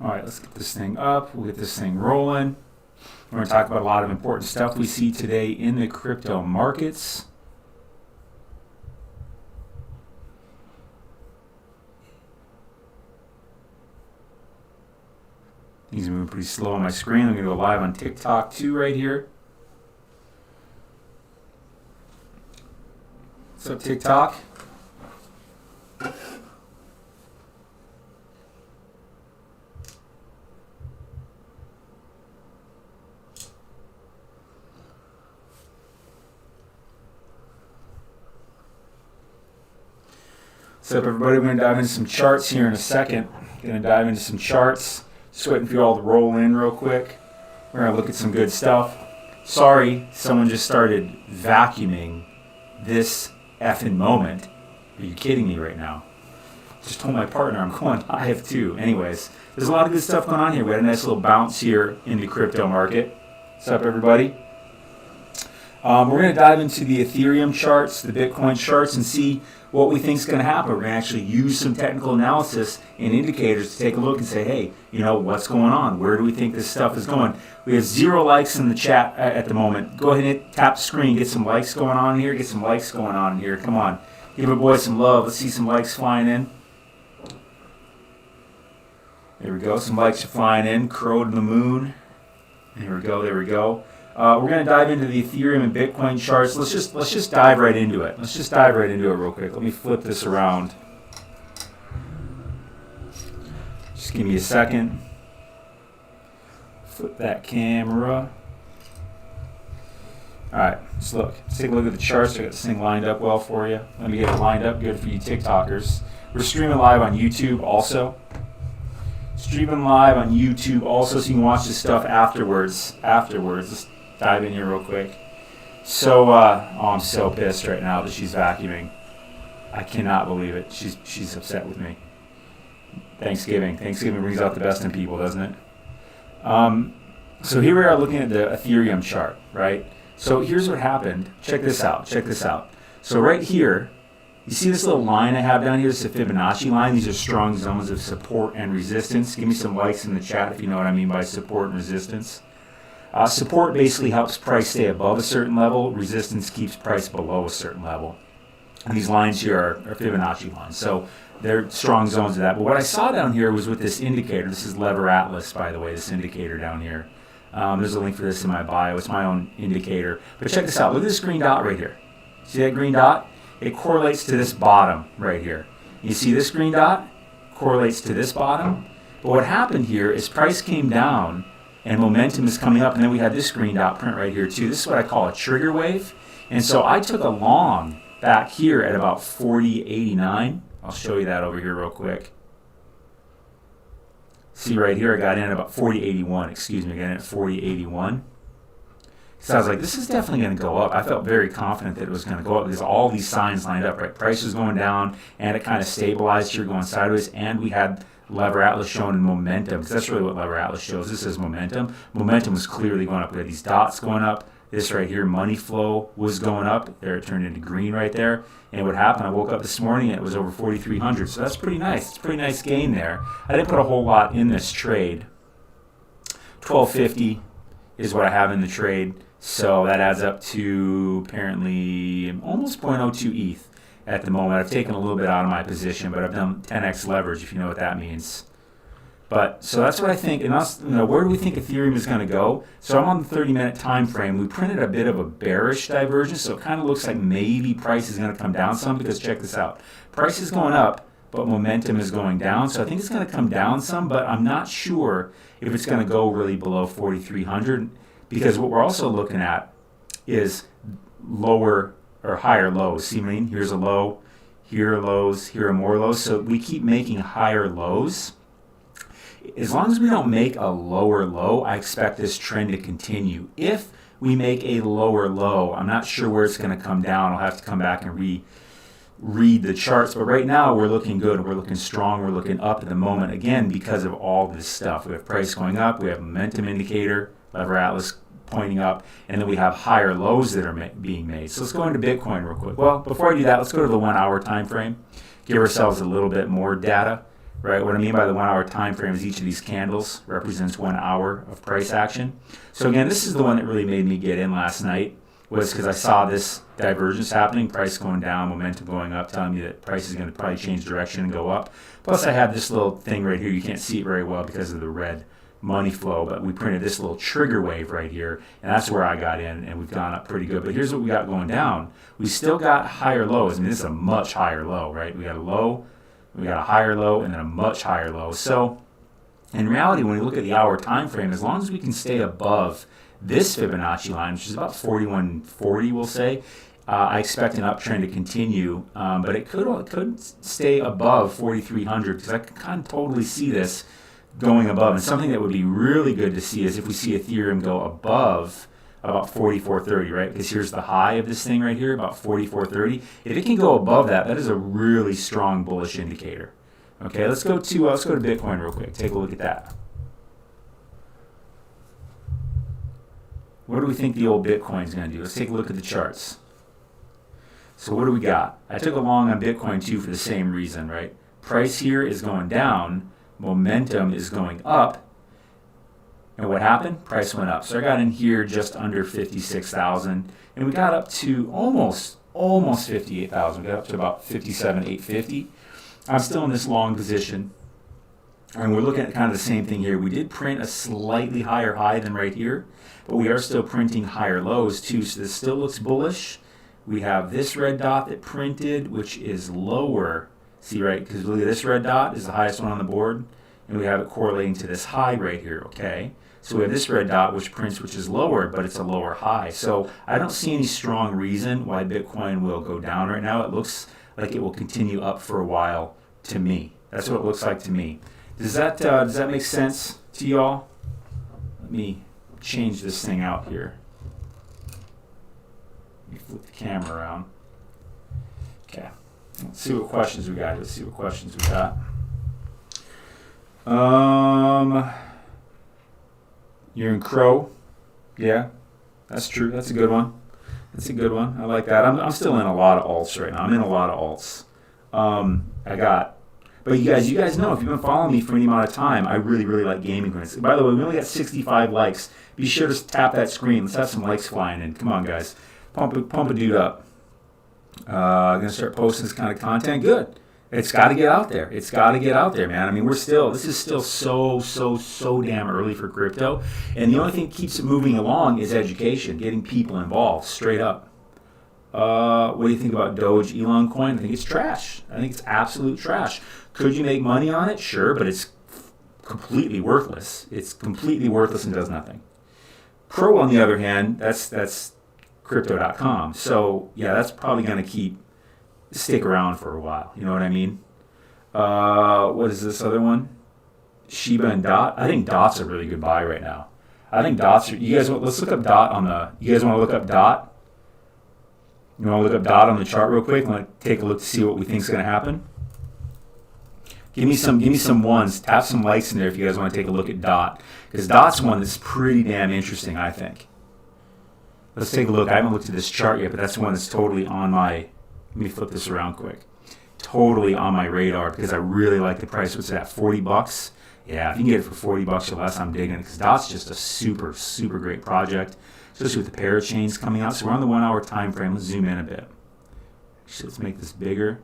All right, let's get this thing up. We'll get this thing rolling. We're going to talk about a lot of important stuff we see today in the crypto markets. Things are moving pretty slow on my screen. I'm going to go live on TikTok too right here. What's up, TikTok? What's up, everybody? We're going to dive into some charts here in a second. Going to dive into some charts. Just waiting for you all to roll in real quick. We're going to look at some good stuff. Sorry, someone just started vacuuming this effing moment. Are you kidding me right now? Just told my partner I'm going live too. Anyways, there's a lot of good stuff going on here. We had a nice little bounce here in the crypto market. What's up, everybody? We're going to dive into the Ethereum charts, the Bitcoin charts, and see what we think is going to happen. We're going to actually use some technical analysis and indicators to take a look and say, hey, what's going on? Where do we think this stuff is going? We have 0 likes in the chat at the moment. Go ahead and tap the screen, get some likes going on here, get some likes going on here. Come on. Give a boy some love. Let's see some likes flying in. There we go. Some likes are flying in. Crow to the moon. There we go. There we go. We're going to dive into the Ethereum and Bitcoin charts. Let's just dive right into it. Let's just dive right into it real quick. Let me flip this around. Just give me a second. Flip that camera. All right, let's look. Let's take a look at the charts. I got this thing lined up well for you. Let me get it lined up good for you TikTokers. We're streaming live on YouTube also. Streaming live on YouTube also, so you can watch this stuff afterwards. Let's dive in here real quick. So, I'm so pissed right now that she's vacuuming. I cannot believe it. She's upset with me. Thanksgiving brings out the best in people, doesn't it? So here we are looking at the Ethereum chart, right? So here's what happened. Check this out. So right here, you see this little line I have down here? This is a Fibonacci line. These are strong zones of support and resistance. Give me some likes in the chat if you know what I mean by support and resistance. Support basically helps price stay above a certain level. Resistance keeps price below a certain level. And these lines here are Fibonacci lines. So they're strong zones of that. But what I saw down here was with this indicator. This is Lever Atlas, by the way, this indicator down here. There's a link for this in my bio. It's my own indicator. But check this out. Look at this green dot right here. See that green dot? It correlates to this bottom right here. You see this green dot? Correlates to this bottom. But what happened here is price came down and momentum is coming up, and then we had this green dot print right here too. This is what I call a trigger wave. And so I took a long back here at about 40.89. I'll show you that over here real quick. See right here, I got in at about 40.81. Excuse me, I got in at 40.81. So I was like, this is definitely going to go up. I felt very confident that it was going to go up because all these signs lined up, right? Price was going down, and it kind of stabilized here going sideways, and we had Lever Atlas showing momentum, because that's really what Lever Atlas shows. This is momentum. Momentum was clearly going up. We had these dots going up. This right here, money flow was going up. There, it turned into green right there. And what happened, I woke up this morning and it was over 4,300. So that's pretty nice. It's a pretty nice gain there. I didn't put a whole lot in this trade. 1250 is what I have in the trade. So that adds up to apparently almost 0.02 ETH at the moment. I've taken a little bit out of my position, but I've done 10x leverage, if you know what that means. But so that's what I think. And us, where do we think Ethereum is going to go? So I'm on the 30-minute time frame. We printed a bit of a bearish divergence, so it kind of looks like maybe price is going to come down some, because check this out. Price is going up, but momentum is going down. So I think it's going to come down some, but I'm not sure if it's going to go really below 4,300, because what we're also looking at is lower or higher lows. See what I mean? Here's a low, here are lows, here are more lows. So we keep making higher lows. As long as we don't make a lower low, I expect this trend to continue. If we make a lower low, I'm not sure where it's going to come down. I'll have to come back and read the charts. But right now, we're looking good. We're looking strong. We're looking up at the moment, again, because of all this stuff. We have price going up. We have momentum indicator, Lever Atlas pointing up, and then we have higher lows that are being made. So let's go into Bitcoin real quick. Well, before I do that, let's go to the 1 hour time frame. Give ourselves a little bit more data. right? What I mean by the 1 hour time frame is each of these candles represents 1 hour of price action. So again, this is the one that really made me get in last night, was because I saw this divergence happening, price going down, momentum going up, telling me that price is going to probably change direction and go up. Plus I have this little thing right here. You can't see it very well because of the red money flow, but we printed this little trigger wave right here, and that's where I got in, and we've gone up pretty good. But here's what we got going down. We still got higher lows. I mean, this is a much higher low, right? We got a low, we got a higher low, and then a much higher low. So in reality, when we look at the hour time frame, as long as we can stay above this Fibonacci line, which is about 4140, we'll say, I expect an uptrend to continue, but it could stay above 4300, because I can kind of totally see this going above. And something that would be really good to see is if we see Ethereum go above about 4430, right? Because here's the high of this thing right here, about 4430. If it can go above that, that is a really strong bullish indicator. Okay, let's go to Bitcoin real quick. Take a look at that. What do we think the old Bitcoin's going to do? Let's take a look at the charts. So what do we got? I took a long on Bitcoin too for the same reason, right? Price here is going down. Momentum is going up, and what happened? Price went up. So I got in here just under 56,000, and we got up to almost 58,000. We got up to about 57,850. I'm still in this long position, and we're looking at kind of the same thing here. We did print a slightly higher high than right here, but we are still printing higher lows too, so this still looks bullish. We have this red dot that printed, which is lower. See, right, because look at this red dot is the highest one on the board, and we have it correlating to this high right here, okay? So we have this red dot which prints, which is lower, but it's a lower high. So I don't see any strong reason why Bitcoin will go down right now. It looks like it will continue up for a while to me. That's what it looks like to me. Does that make sense to y'all? Let me change this thing out here. Let me flip the camera around. Okay. Let's see what questions we got. You're in Crow. Yeah, that's true. That's a good one. I like that. I'm still in a lot of alts right now. But you guys know, if you've been following me for any amount of time, I really, really like gaming coins. By the way, we only got 65 likes. Be sure to tap that screen. Let's have some likes flying in. Come on, guys. Pump a dude up. Gonna start posting this kind of content. Good. It's got to get out there. Man. I mean, this is still so damn early for crypto. And the only thing that keeps it moving along is education, getting people involved, straight up. What do you think about Doge Elon coin? I think it's trash. I think it's absolute trash. Could you make money on it? Sure, but it's completely worthless. It's completely worthless and does nothing. Pro, on the other hand, that's crypto.com. So yeah, that's probably going to stick around for a while. You know what I mean? What is this other one? Shiba and Dot. I think Dot's a really good buy right now. I think Dot's. Let's look up Dot on the. You guys want to look up Dot? You want to look up Dot on the chart real quick? Want to take a look to see what we think is going to happen? Give me some ones. Tap some likes in there if you guys want to take a look at Dot, because Dot's one that's pretty damn interesting, I think. Let's take a look. I haven't looked at this chart yet, but that's one that's totally on my. Let me flip this around quick. Totally on my radar because I really like the price. What's that? $40? Yeah, if you can get it for $40 or less, I'm digging it, because Dot's just a super, super great project, especially with the parachains coming out. So we're on the 1 hour time frame. Let's zoom in a bit. Actually, let's make this bigger.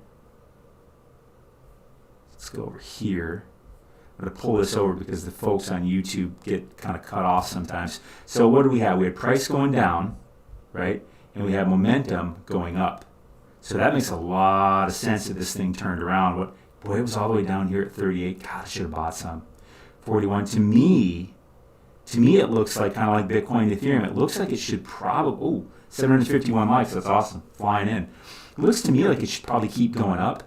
Let's go over here. I'm going to pull this over because the folks on YouTube get kind of cut off sometimes. So what do we have? We had price going down, right? And we have momentum going up. So that makes a lot of sense that this thing turned around. Boy, it was all the way down here at 38. God, I should have bought some. 41. To me, it looks like kind of like Bitcoin and Ethereum. It looks like it should probably, 751 likes. That's awesome. Flying in. It looks to me like it should probably keep going up.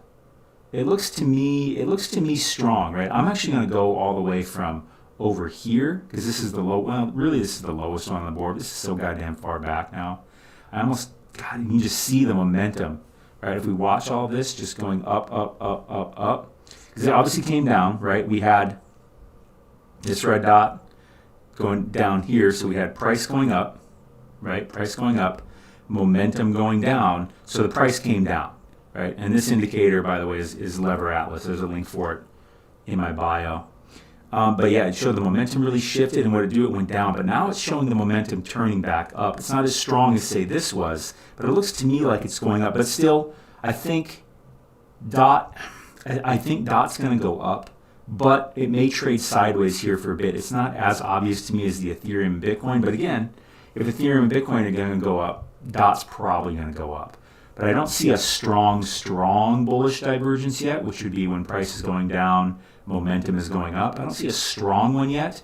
It looks to me strong, right? I'm actually going to go all the way from over here, because this is the low. Well, really, this is the lowest one on the board. This is so goddamn far back now. God, you can just see the momentum, right? If we watch all this just going up, because it obviously came down, right? We had this red dot going down here, so we had price going up, right? Price going up, momentum going down, so the price came down, right? And this indicator, by the way, is Lever Atlas. There's a link for it in my bio. But yeah, it showed the momentum really shifted, and what it went down. But now it's showing the momentum turning back up. It's not as strong as, say, this was, but it looks to me like it's going up. But still, I think DOT's going to go up, but it may trade sideways here for a bit. It's not as obvious to me as the Ethereum and Bitcoin. But again, if Ethereum and Bitcoin are going to go up, DOT's probably going to go up. But I don't see a strong bullish divergence yet, which would be when price is going down, momentum is going up. I don't see a strong one yet,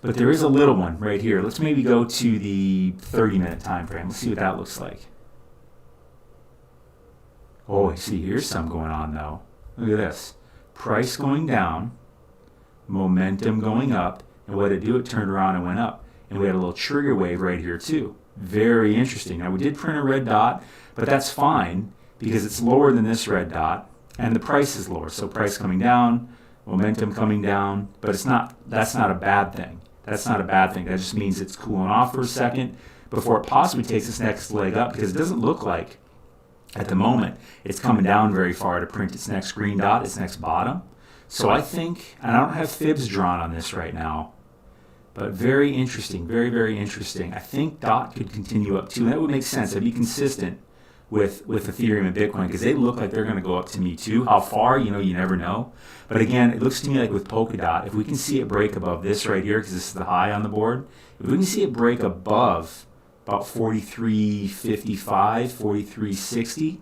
but there is a little one right here. Let's maybe go to the 30-minute time frame. Let's see what that looks like. Oh, see, here's some going on, though. Look at this. Price going down, momentum going up, and what it do? It turned around and went up. And we had a little trigger wave right here, too. Very interesting. Now, we did print a red dot, but that's fine because it's lower than this red dot, and the price is lower. So price coming down, momentum coming down, but that's not a bad thing. That's not a bad thing. That just means it's cooling off for a second before it possibly takes its next leg up, because it doesn't look like, at the moment, it's coming down very far to print its next green dot, its next bottom. So I think, and I don't have fibs drawn on this right now, but very interesting, very, very interesting. I think DOT could continue up too, and that would make sense. It'd be consistent with Ethereum and Bitcoin, because they look like they're going to go up to me too. How far, you never know. But again, it looks to me like with Polkadot, if we can see it break above this right here, because this is the high on the board, if we can see it break above about 43.55, 43.60,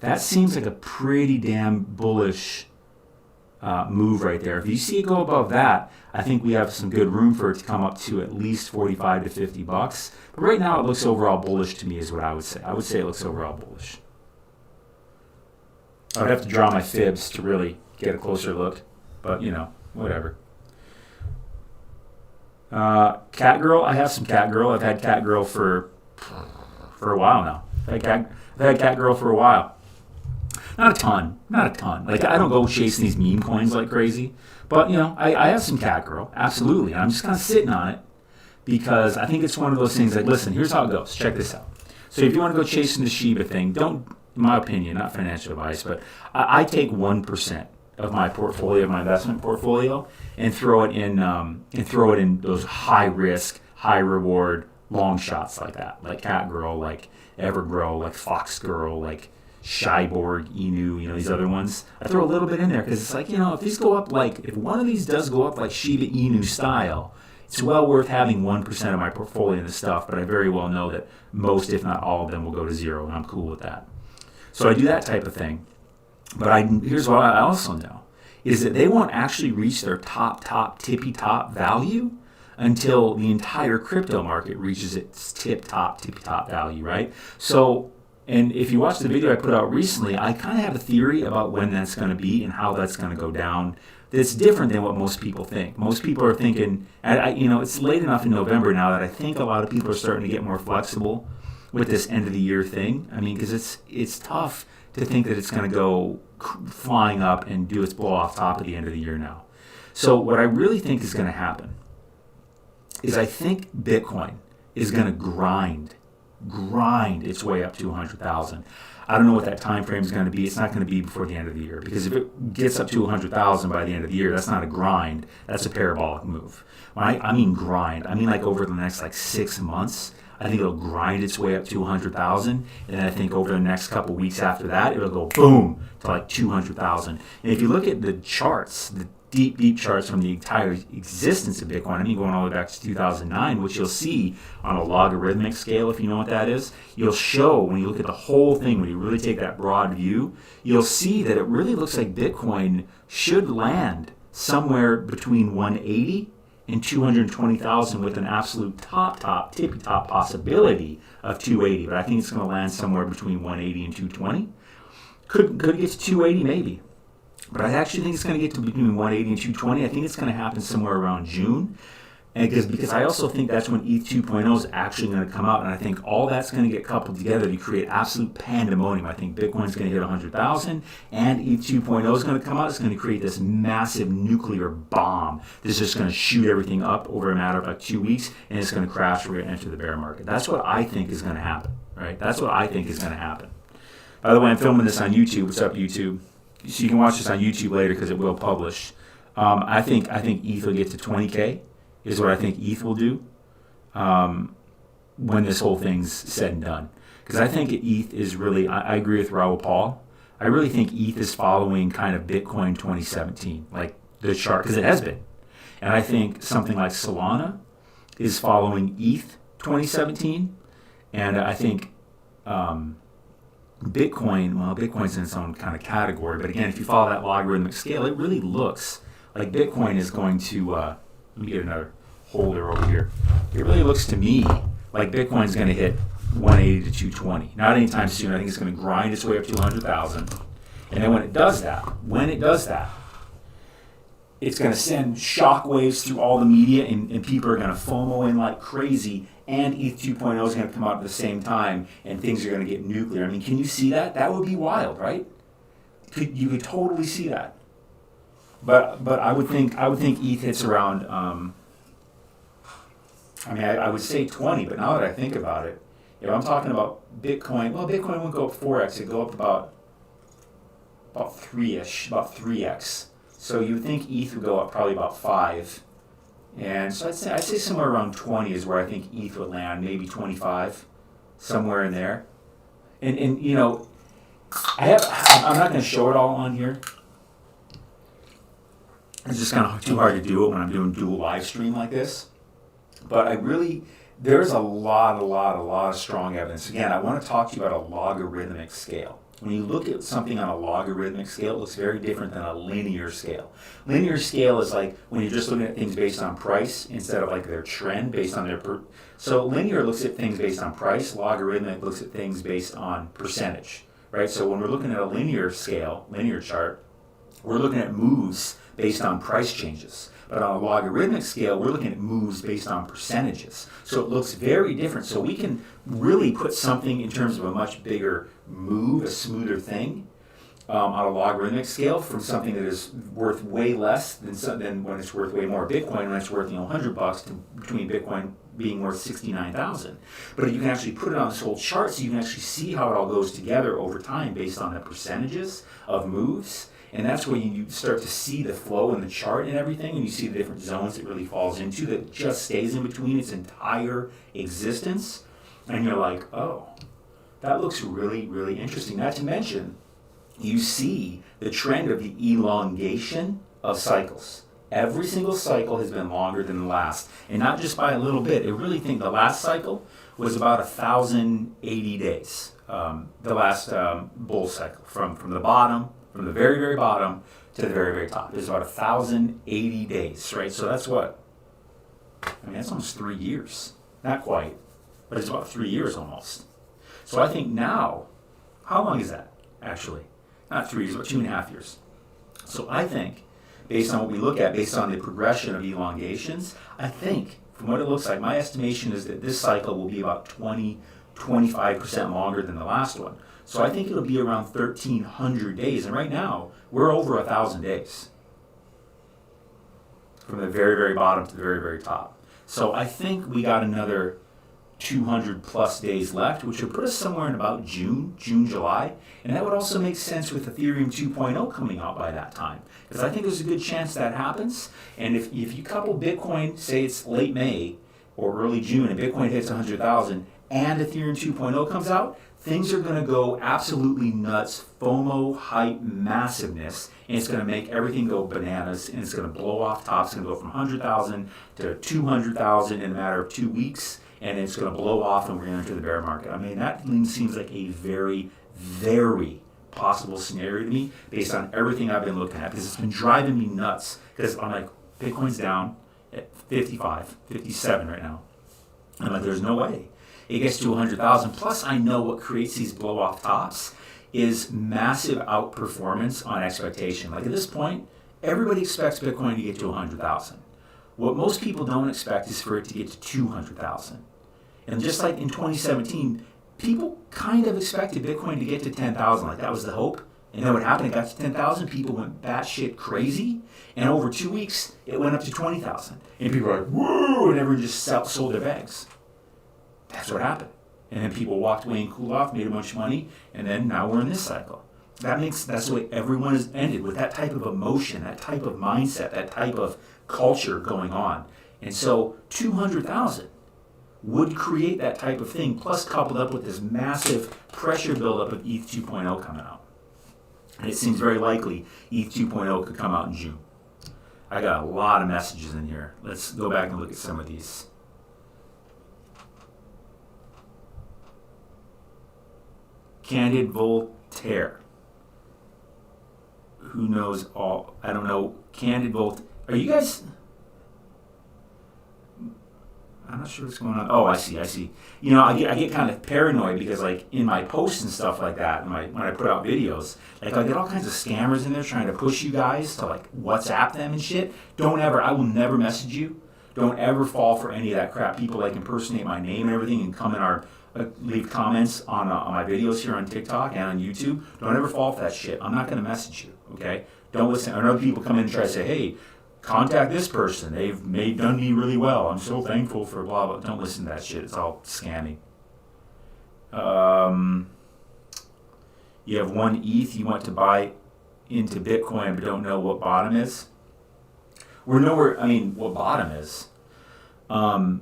that seems like a pretty damn bullish move right there. If you see it go above that, I think we have some good room for it to come up to at least 45 to 50 bucks. But right now, it looks overall bullish to me, is what I would say. I would say it looks overall bullish. I would have to draw my fibs to really get a closer look, but whatever. Catgirl, I have some Catgirl. I've had Catgirl for a while now. I've had Catgirl for a while. Not a ton. Like, I don't go chasing these meme coins like crazy. But, I have some Catgirl. Absolutely. And I'm just kind of sitting on it because I think it's one of those things like, listen, here's how it goes. Check this out. So if you want to go chasing the Shiba thing, don't, in my opinion, not financial advice, but I take 1% of my portfolio, my investment portfolio, and throw it in those high risk, high reward, long shots like that. Like Catgirl, like Evergrow, like Foxgirl, like Shyborg, Inu, these other ones. I throw a little bit in there because it's like, if these go up if one of these does go up like Shiba Inu style, it's well worth having 1% of my portfolio in this stuff, but I very well know that most, if not all of them, will go to zero, and I'm cool with that. So I do that type of thing. But here's what I also know, is that they won't actually reach their top, tippy-top value until the entire crypto market reaches its tippy-top value, right? So, and if you watch the video I put out recently, I kind of have a theory about when that's going to be and how that's going to go down. That's different than what most people think. Most people are thinking, it's late enough in November now that I think a lot of people are starting to get more flexible with this end of the year thing. I mean, because it's tough to think that it's going to go flying up and do its blow off top at the end of the year now. So what I really think is going to happen is I think Bitcoin is going to grind its way up to 100,000. I don't know what that time frame is going to be. It's not going to be before the end of the year, because if it gets up to 100,000 by the end of the year, that's not a grind. That's a parabolic move. When I mean grind, I mean like over the next 6 months. I think it'll grind its way up to 100,000, and then I think over the next couple weeks after that, it'll go boom to 200,000. And if you look at the charts, the deep charts from the entire existence of Bitcoin, going all the way back to 2009, which you'll see on a logarithmic scale, if you know what that is, you'll show, when you look at the whole thing, when you really take that broad view, you'll see that it really looks like Bitcoin should land somewhere between 180 and 220,000 with an absolute tippy-top possibility of 280. But I think it's going to land somewhere between 180 and 220. Could it get to 280? Maybe. But I actually think it's going to get to between 180 and 220. I think it's going to happen somewhere around June. And because I also think that's when ETH 2.0 is actually going to come out. And I think all that's going to get coupled together to create absolute pandemonium. I think Bitcoin's going to hit 100,000 and ETH 2.0 is going to come out. It's going to create this massive nuclear bomb that's just going to shoot everything up over a matter of 2 weeks, and it's going to crash. We're going to enter the bear market. That's what I think is going to happen, right? That's what I think is going to happen. By the way, I'm filming this on YouTube. What's up, YouTube? So you can watch this on YouTube later because it will publish. I think ETH will get to 20K is what I think ETH will do when this whole thing's said and done. Because I think ETH is really, I agree with Raoul Paul. I really think ETH is following kind of Bitcoin 2017, like the chart, because it has been. And I think something like Solana is following ETH 2017. And I think Bitcoin's in its own kind of category. But again, if you follow that logarithmic scale, it really looks like Bitcoin is going to, let me get another holder over here. It really looks to me like Bitcoin's going to hit 180 to 220. Not anytime soon. I think it's going to grind its way up to 100,000. And then when it does that, it's going to send shockwaves through all the media, and people are going to FOMO in like crazy, and ETH 2.0 is going to come out at the same time, and things are going to get nuclear. I mean, can you see that? That would be wild, right? You could totally see that. But I would think ETH hits around. I would say 20, but now that I think about it, if I'm talking about Bitcoin, well, Bitcoin won't go up 4x; it'd go up about 3x. So you would think ETH would go up probably about 5. And so I'd say somewhere around 20 is where I think ETH would land, maybe 25, somewhere in there. And you know, I'm not going to show it all on here. It's just kind of too hard to do it when I'm doing dual live stream like this. But there's a lot of strong evidence. Again, I want to talk to you about a logarithmic scale. When you look at something on a logarithmic scale, it looks very different than a linear scale. Linear scale is like when you're just looking at things based on price instead of like their trend based on their So linear looks at things based on price. Logarithmic looks at things based on percentage, right? So when we're looking at a linear scale, linear chart, we're looking at moves based on price changes. But on a logarithmic scale, we're looking at moves based on percentages. So it looks very different. So we can really put something in terms of a much bigger move, a smoother thing, on a logarithmic scale from something that is worth way less than when it's worth way more. Bitcoin, when it's worth $100, to between Bitcoin being worth 69,000. But you can actually put it on this whole chart so you can actually see how it all goes together over time based on the percentages of moves. And that's where you start to see the flow in the chart and everything, and you see the different zones it really falls into that just stays in between its entire existence. And you're like, oh, that looks really, really interesting. Not to mention, you see the trend of the elongation of cycles. Every single cycle has been longer than the last. And not just by a little bit. I really think the last cycle was about 1,080 days. The last bull cycle from the bottom, from the very, very bottom to the very, very top. It's about 1,080 days, right? So that's what? That's almost 3 years. Not quite, but it's about 3 years almost. So I think now, how long is that, actually? Not 3 years, but 2.5 years. So I think, based on what we look at, based on the progression of elongations, I think, from what it looks like, my estimation is that this cycle will be about 25% longer than the last one. So I think it'll be around 1,300 days. And right now, we're over 1,000 days. From the very, very bottom to the very, very top. So I think we got another 200 plus days left, which would put us somewhere in about June, July. And that would also make sense with Ethereum 2.0 coming out by that time. Because I think there's a good chance that happens. And if you couple Bitcoin, say it's late May or early June, and Bitcoin hits 100,000, and Ethereum 2.0 comes out, things are going to go absolutely nuts, FOMO, hype, massiveness, and it's going to make everything go bananas, and it's going to blow off top. It's going to go from 100,000 to 200,000 in a matter of 2 weeks, and it's going to blow off, and we're going to enter the bear market. That seems like a very, very possible scenario to me based on everything I've been looking at, because it's been driving me nuts, because I'm like, Bitcoin's down at 55, 57 right now. I'm like, there's no way it gets to 100,000. Plus, I know what creates these blow-off tops is massive outperformance on expectation. Like at this point, everybody expects Bitcoin to get to 100,000. What most people don't expect is for it to get to 200,000. And just like in 2017, people kind of expected Bitcoin to get to 10,000. Like that was the hope. And then what happened? It got to 10,000. People went batshit crazy. And over 2 weeks, it went up to 20,000. And people were like, woo! And everyone just sold their bags. That's what happened. And then people walked away and cooled off, made a bunch of money, and then now we're in this cycle. That's the way everyone has ended, with that type of emotion, that type of mindset, that type of culture going on. And so 200,000 would create that type of thing, plus coupled up with this massive pressure buildup of ETH 2.0 coming out. And it seems very likely ETH 2.0 could come out in June. I got a lot of messages in here. Let's go back and look at some of these. Candid Voltaire. Who knows all? I don't know. Candid Voltaire. Are you guys? I'm not sure what's going on. Oh, I see. You know, I get kind of paranoid because, like, in my posts and stuff like that, and when I put out videos, like, I get all kinds of scammers in there trying to push you guys to, like, WhatsApp them and shit. I will never message you. Don't ever fall for any of that crap. People, like, impersonate my name and everything and come in leave comments on my videos here on TikTok and on YouTube. Don't ever fall for that shit. I'm not going to message you, okay? Don't listen. I know people come in and try to say, hey, contact this person. They've done me really well. I'm so thankful for blah, blah. Don't listen to that shit. It's all scammy. You have 1 ETH you want to buy into Bitcoin but don't know what bottom is. We're nowhere, what bottom is. Where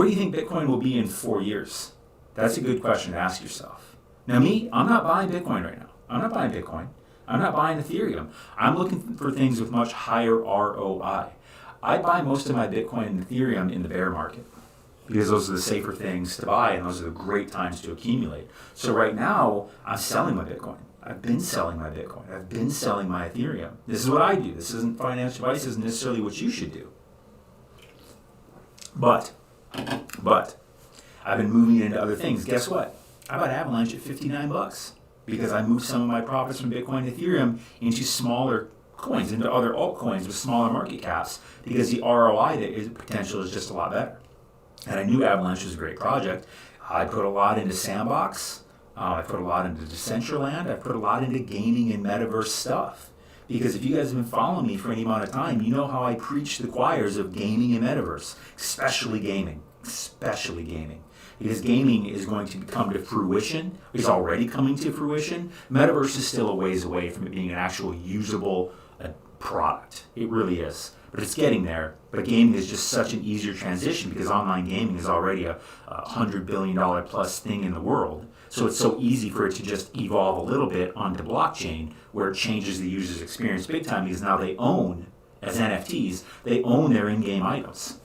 do you think Bitcoin will be in 4 years? That's a good question to ask yourself. Now me, I'm not buying Bitcoin right now. I'm not buying Bitcoin. I'm not buying Ethereum. I'm looking for things with much higher ROI. I buy most of my Bitcoin and Ethereum in the bear market because those are the safer things to buy and those are the great times to accumulate. So right now, I'm selling my Bitcoin. I've been selling my Bitcoin. I've been selling my Ethereum. This is what I do. This isn't financial advice. This isn't necessarily what you should do. But I've been moving into other things. Guess what? I bought Avalanche at $59 because I moved some of my profits from Bitcoin and Ethereum into smaller coins, into other altcoins with smaller market caps because the ROI potential is just a lot better. And I knew Avalanche was a great project. I put a lot into Sandbox. I put a lot into Decentraland. I put a lot into gaming and metaverse stuff. Because if you guys have been following me for any amount of time, you know how I preach the choirs of gaming and metaverse, especially gaming. Because gaming is going to come to fruition. It's already coming to fruition. Metaverse is still a ways away from it being an actual usable product. It really is. But it's getting there. But gaming is just such an easier transition because online gaming is already a $100 billion plus thing in the world. So it's so easy for it to just evolve a little bit onto blockchain where it changes the user's experience big time because now they own, as NFTs, they own their in-game items.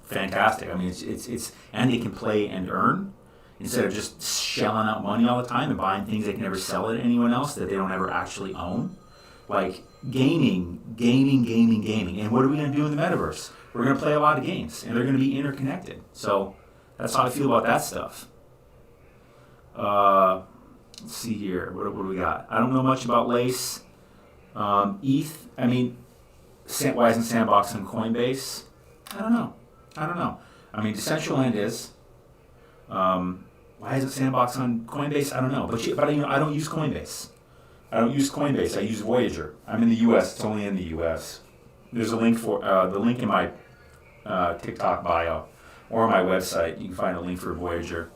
Fantastic. It's and they can play and earn instead of just shelling out money all the time and buying things they can never sell to anyone else that they don't ever actually own. Like gaming. And what are we going to do in the metaverse? We're going to play a lot of games and they're going to be interconnected. So that's how I feel about that stuff. Let's see here. What do we got? I don't know much about Lace. ETH. Why isn't Sandbox on Coinbase? I don't know. Decentraland is. Why isn't Sandbox on Coinbase? I don't know. But I don't use Coinbase. I use Voyager. I'm in the U.S. It's only in the U.S. There's a link for the link in my TikTok bio or on my website. You can find a link for Voyager.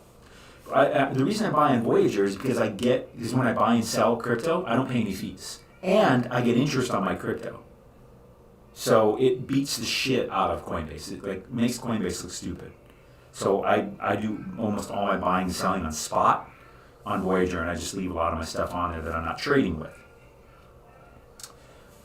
The reason I buy in Voyager is because when I buy and sell crypto, I don't pay any fees. And I get interest on my crypto. So it beats the shit out of Coinbase. It makes Coinbase look stupid. So I do almost all my buying and selling on spot on Voyager, and I just leave a lot of my stuff on there that I'm not trading with.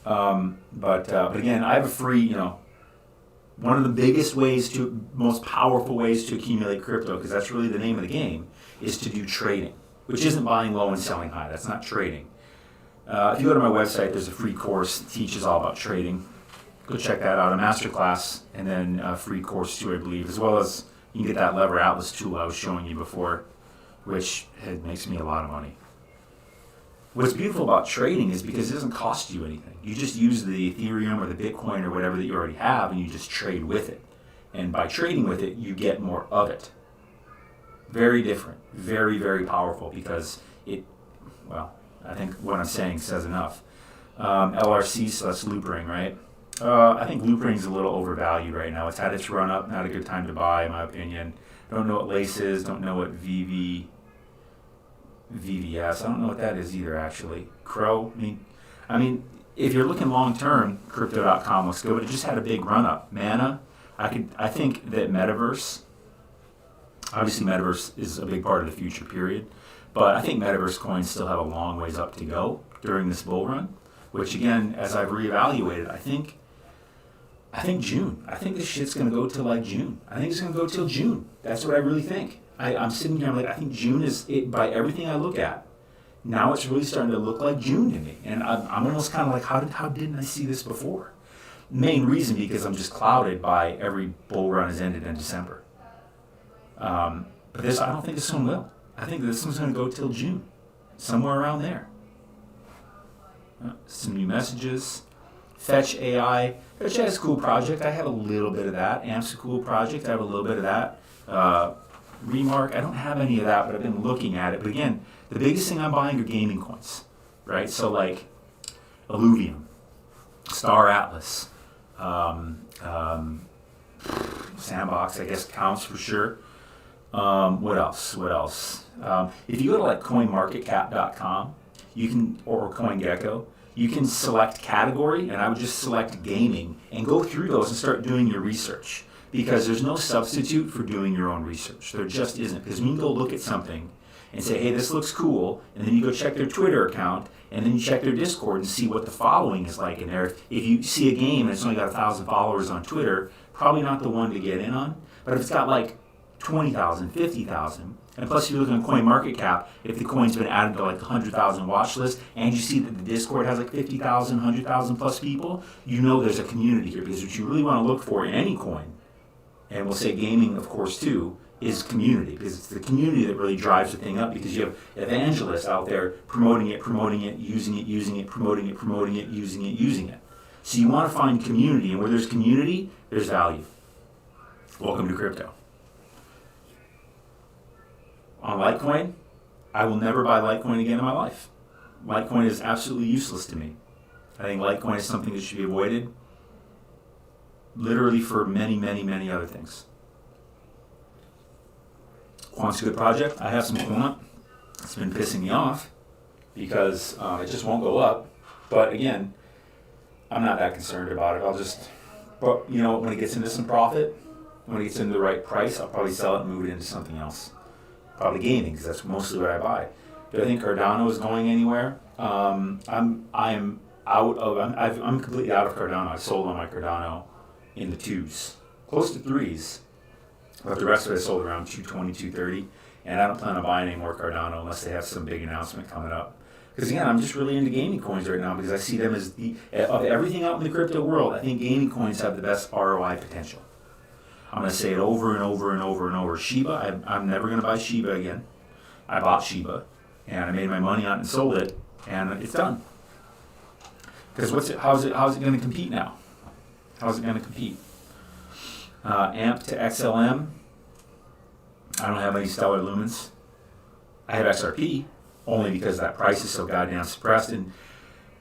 But again, I have a free, one of the most powerful ways to accumulate crypto, because that's really the name of the game, is to do trading, which isn't buying low and selling high. That's not trading. If you go to my website, there's a free course that teaches all about trading. Go check that out, a masterclass, and then a free course too, I believe, as well as you can get that Lever Atlas tool I was showing you before, which makes me a lot of money. What's beautiful about trading is because it doesn't cost you anything. You just use the Ethereum or the Bitcoin or whatever that you already have, and you just trade with it. And by trading with it, you get more of it. Very different. Very, very powerful because I think what I'm saying says enough. LRC, so that's loop ring, right? I think loop ring's a little overvalued right now. It's had its run up, not a good time to buy, in my opinion. Don't know what Lace is, don't know what VV VVS. I don't know what that is either, actually. Crow. I mean, if you're looking long term, Crypto.com looks good, but it just had a big run up. Mana. I think that Metaverse. Obviously, Metaverse is a big part of the future. Period. But I think Metaverse coins still have a long ways up to go during this bull run. Which again, as I've reevaluated, I think June. I think this shit's gonna go till like June. I think it's gonna go till June. That's what I really think. I'm sitting here, I'm like, I think June is it by everything I look at. Now it's really starting to look like June to me, and I'm almost kind of like, how didn't I see this before? Main reason because I'm just clouded by every bull run has ended in December. But this, I don't think this one will. I think this one's gonna go till June, somewhere around there. Some new messages. Fetch AI. Fetch AI is a cool project. I have a little bit of that. Amp's a cool project. I have a little bit of that. Remark. I don't have any of that, but I've been looking at it. But again, the biggest thing I'm buying are gaming coins, right? So like Illuvium, Star Atlas, Sandbox, I guess counts for sure. What else? If you go to like coinmarketcap.com, you can, or CoinGecko, you can select category, and I would just select gaming and go through those and start doing your research. Because there's no substitute for doing your own research. There just isn't. Because when you go look at something and say, hey, this looks cool, and then you go check their Twitter account, and then you check their Discord and see what the following is like in there. If you see a game and it's only got 1,000 followers on Twitter, probably not the one to get in on. But if it's got like 20,000, 50,000, and plus if you look on CoinMarketCap, if the coin's been added to like 100,000 watch list, and you see that the Discord has like 50,000, 100,000 plus people, you know there's a community here. Because what you really want to look for in any coin, and we'll say gaming, of course, too, is community. Because it's the community that really drives the thing up, because you have evangelists out there promoting it, using it, promoting it, using it. So you want to find community, and where there's community, there's value. Welcome to crypto. On Litecoin, I will never buy Litecoin again in my life. Litecoin is absolutely useless to me. I think Litecoin is something that should be avoided literally for many, many, many other things. Quant's a good project. I have some Quant. It's been pissing me off because it just won't go up. But again, I'm not that concerned about it. But you know, when it gets into some profit, when it gets into the right price, I'll probably sell it and move it into something else. Probably gaming, because that's mostly what I buy. Do I think Cardano is going anywhere? I'm completely out of Cardano. I sold on my Cardano in the 2s, close to 3s, but the rest of it I sold around 220, 230, and I don't plan on buying any more Cardano unless they have some big announcement coming up. Because again, I'm just really into gaming coins right now, because I see them as of everything out in the crypto world, I think gaming coins have the best ROI potential. I'm going to say it over and over and over and over. Shiba, I'm never going to buy Shiba again. I bought Shiba, and I made my money on it and sold it, and it's done. Because how's it going to compete now? How's it going to compete? AMP to XLM. I don't have any stellar lumens. I have XRP, only because that price is so goddamn suppressed. And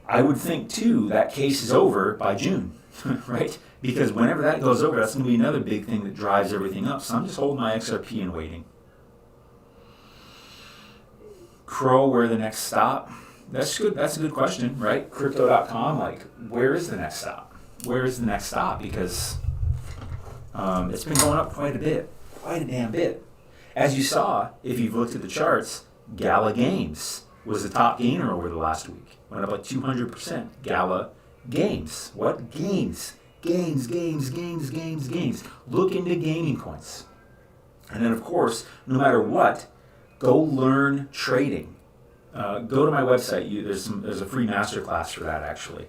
I would think, too, that case is over by June, right? Because whenever that goes over, that's going to be another big thing that drives everything up. So I'm just holding my XRP and waiting. Crow, where the next stop? That's good. That's a good question, right? Crypto.com, like, where is the next stop? Where is the next stop? Because it's been going up quite a damn bit. As you saw, if you've looked at the charts, Gala Games was the top gainer over the last week. Went up like 200%. Gala Games. What? Games. Games. Look into gaming coins. And then, of course, no matter what, go learn trading. Go to my website. There's a free masterclass for that, actually.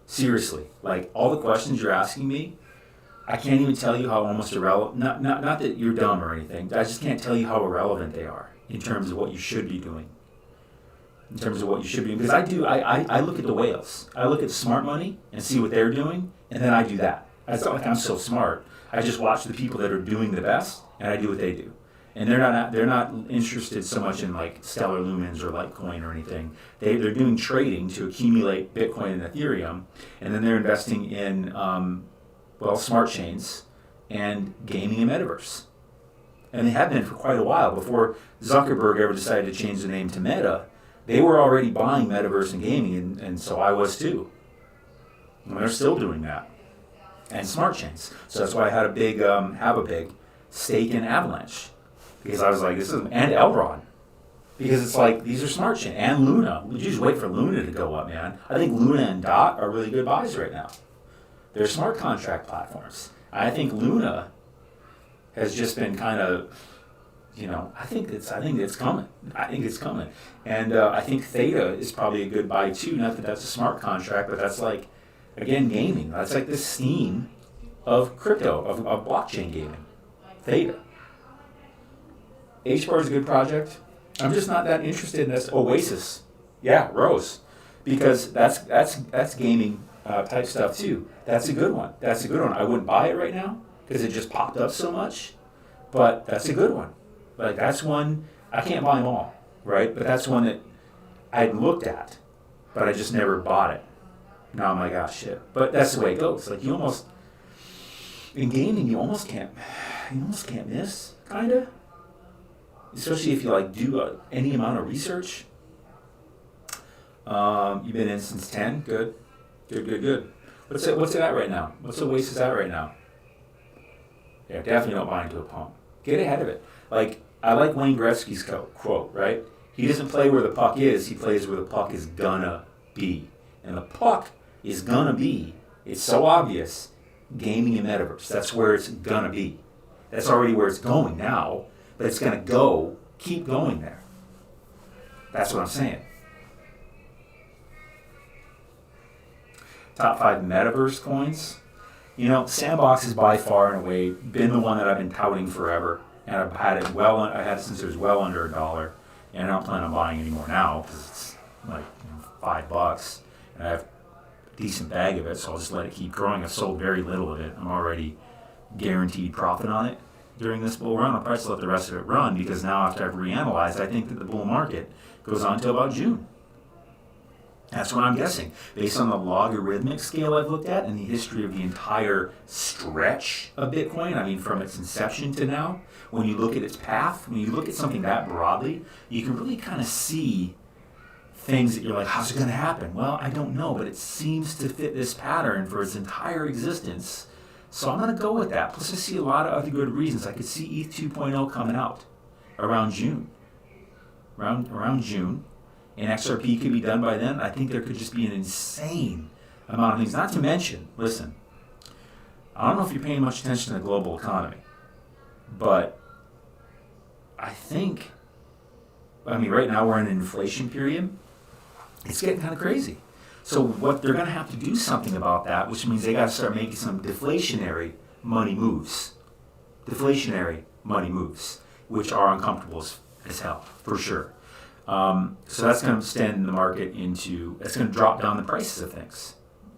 Seriously, like all the questions you're asking me, I can't even tell you how almost irrelevant. Not that you're dumb or anything. I just can't tell you how irrelevant they are in terms of what you should be doing. Because I look at the whales. I look at smart money and see what they're doing, and then I do that. It's not like I'm so smart. I just watch the people that are doing the best, and I do what they do. And they're not interested so much in like stellar lumens or Litecoin or anything. They're doing trading to accumulate Bitcoin and Ethereum, and then they're investing in smart chains and gaming and metaverse. And they have been for quite a while. Before Zuckerberg ever decided to change the name to Meta, they were already buying metaverse and gaming, and so I was too. And they're still doing that. And smart chains. So that's why I had a big, have a big stake in Avalanche. Because I was like, this is, and Elrond. Because it's like, these are smart chains. And Luna. You just wait for Luna to go up, man. I think Luna and Dot are really good buys right now. They're smart contract platforms. I think Luna has just been kind of, I think it's coming. I think it's coming. And I think Theta is probably a good buy too. Not that that's a smart contract, but that's like, again, gaming. That's like the Steam of crypto, of blockchain gaming. Theta. HBAR is a good project. I'm just not that interested in this. Oasis. Yeah, Rose. Because that's gaming type stuff too. That's a good one. I wouldn't buy it right now because it just popped up so much. But that's a good one. Like, that's one, I can't buy them all, right? But that's one that I'd looked at, but I just never bought it. Now I'm like, oh shit. But that's the way it goes. Like, in gaming, you almost can't miss, kind of. Especially if you like do any amount of research. You've been in since 10. Good. What's it at right now? What's Oasis at right now? Yeah, definitely don't buy into a pump. Get ahead of it. Like, I like Wayne Gretzky's quote, right? He doesn't play where the puck is, he plays where the puck is gonna be. And the puck is gonna be, it's so obvious, gaming and metaverse. That's where it's gonna be. That's already where it's going now, but it's gonna keep going there. That's what I'm saying. Top 5 metaverse coins. Sandbox has by far and away been the one that I've been touting forever. And I've had it I had it since it was well under $1. And I don't plan on buying anymore now because it's like $5. And I have a decent bag of it, so I'll just let it keep growing. I've sold very little of it. I'm already guaranteed profit on it during this bull run. I'll probably just let the rest of it run because now after I've reanalyzed, I think that the bull market goes on until about June. That's what I'm guessing. Based on the logarithmic scale I've looked at and the history of the entire stretch of Bitcoin, I mean from its inception to now, when you look at its path, when you look at something that broadly, you can really kind of see things that you're like, how's it going to happen? Well, I don't know, but it seems to fit this pattern for its entire existence. So I'm going to go with that. Plus I see a lot of other good reasons. I could see ETH 2.0 coming out around June. Around June. And XRP could be done by then. I think there could just be an insane amount of things. Not to mention, listen, I don't know if you're paying much attention to the global economy, but I think, right now we're in an inflation period. It's getting kind of crazy. So what they're going to have to do something about that, which means they got to start making some deflationary money moves. Which are uncomfortable as hell, for sure. So that's going to extend the market that's going to drop down the prices of things.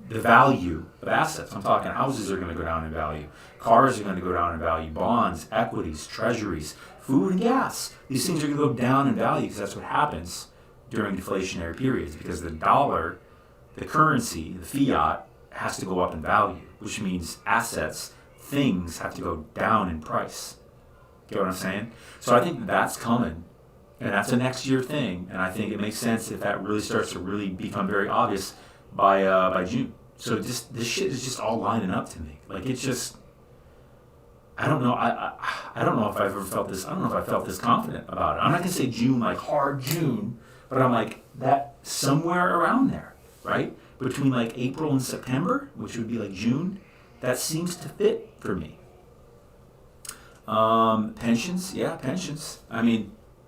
The value of assets. I'm talking houses are going to go down in value. Cars are going to go down in value. Bonds, equities, treasuries, food and gas. These things are going to go down in value because that's what happens during deflationary periods because the dollar, the currency, the fiat, has to go up in value, which means assets, things have to go down in price. Get what I'm saying? So I think that's coming. And that's a next year thing, and I think it makes sense if that really starts to really become very obvious by June. So this shit is just all lining up to me. Like it's just, I don't know. I don't know if I've ever felt this. I don't know if I felt this confident about it. I'm not gonna say June, like hard June, but I'm like that somewhere around there, right? Between like April and September, which would be like June, that seems to fit for me. Pensions, yeah, pensions.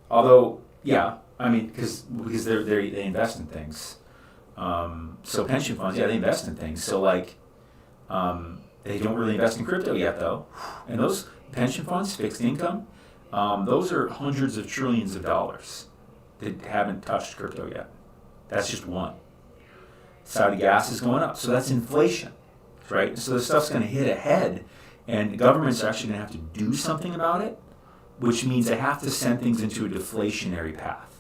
Because they invest in things. So pension funds, yeah, they invest in things. So like, they don't really invest in crypto yet though. And those pension funds, fixed income, those are hundreds of trillions of dollars that haven't touched crypto yet. That's just one. Saudi gas is going up, so that's inflation, right? So the stuff's going to hit ahead, and governments are actually going to have to do something about it, which means they have to send things into a deflationary path.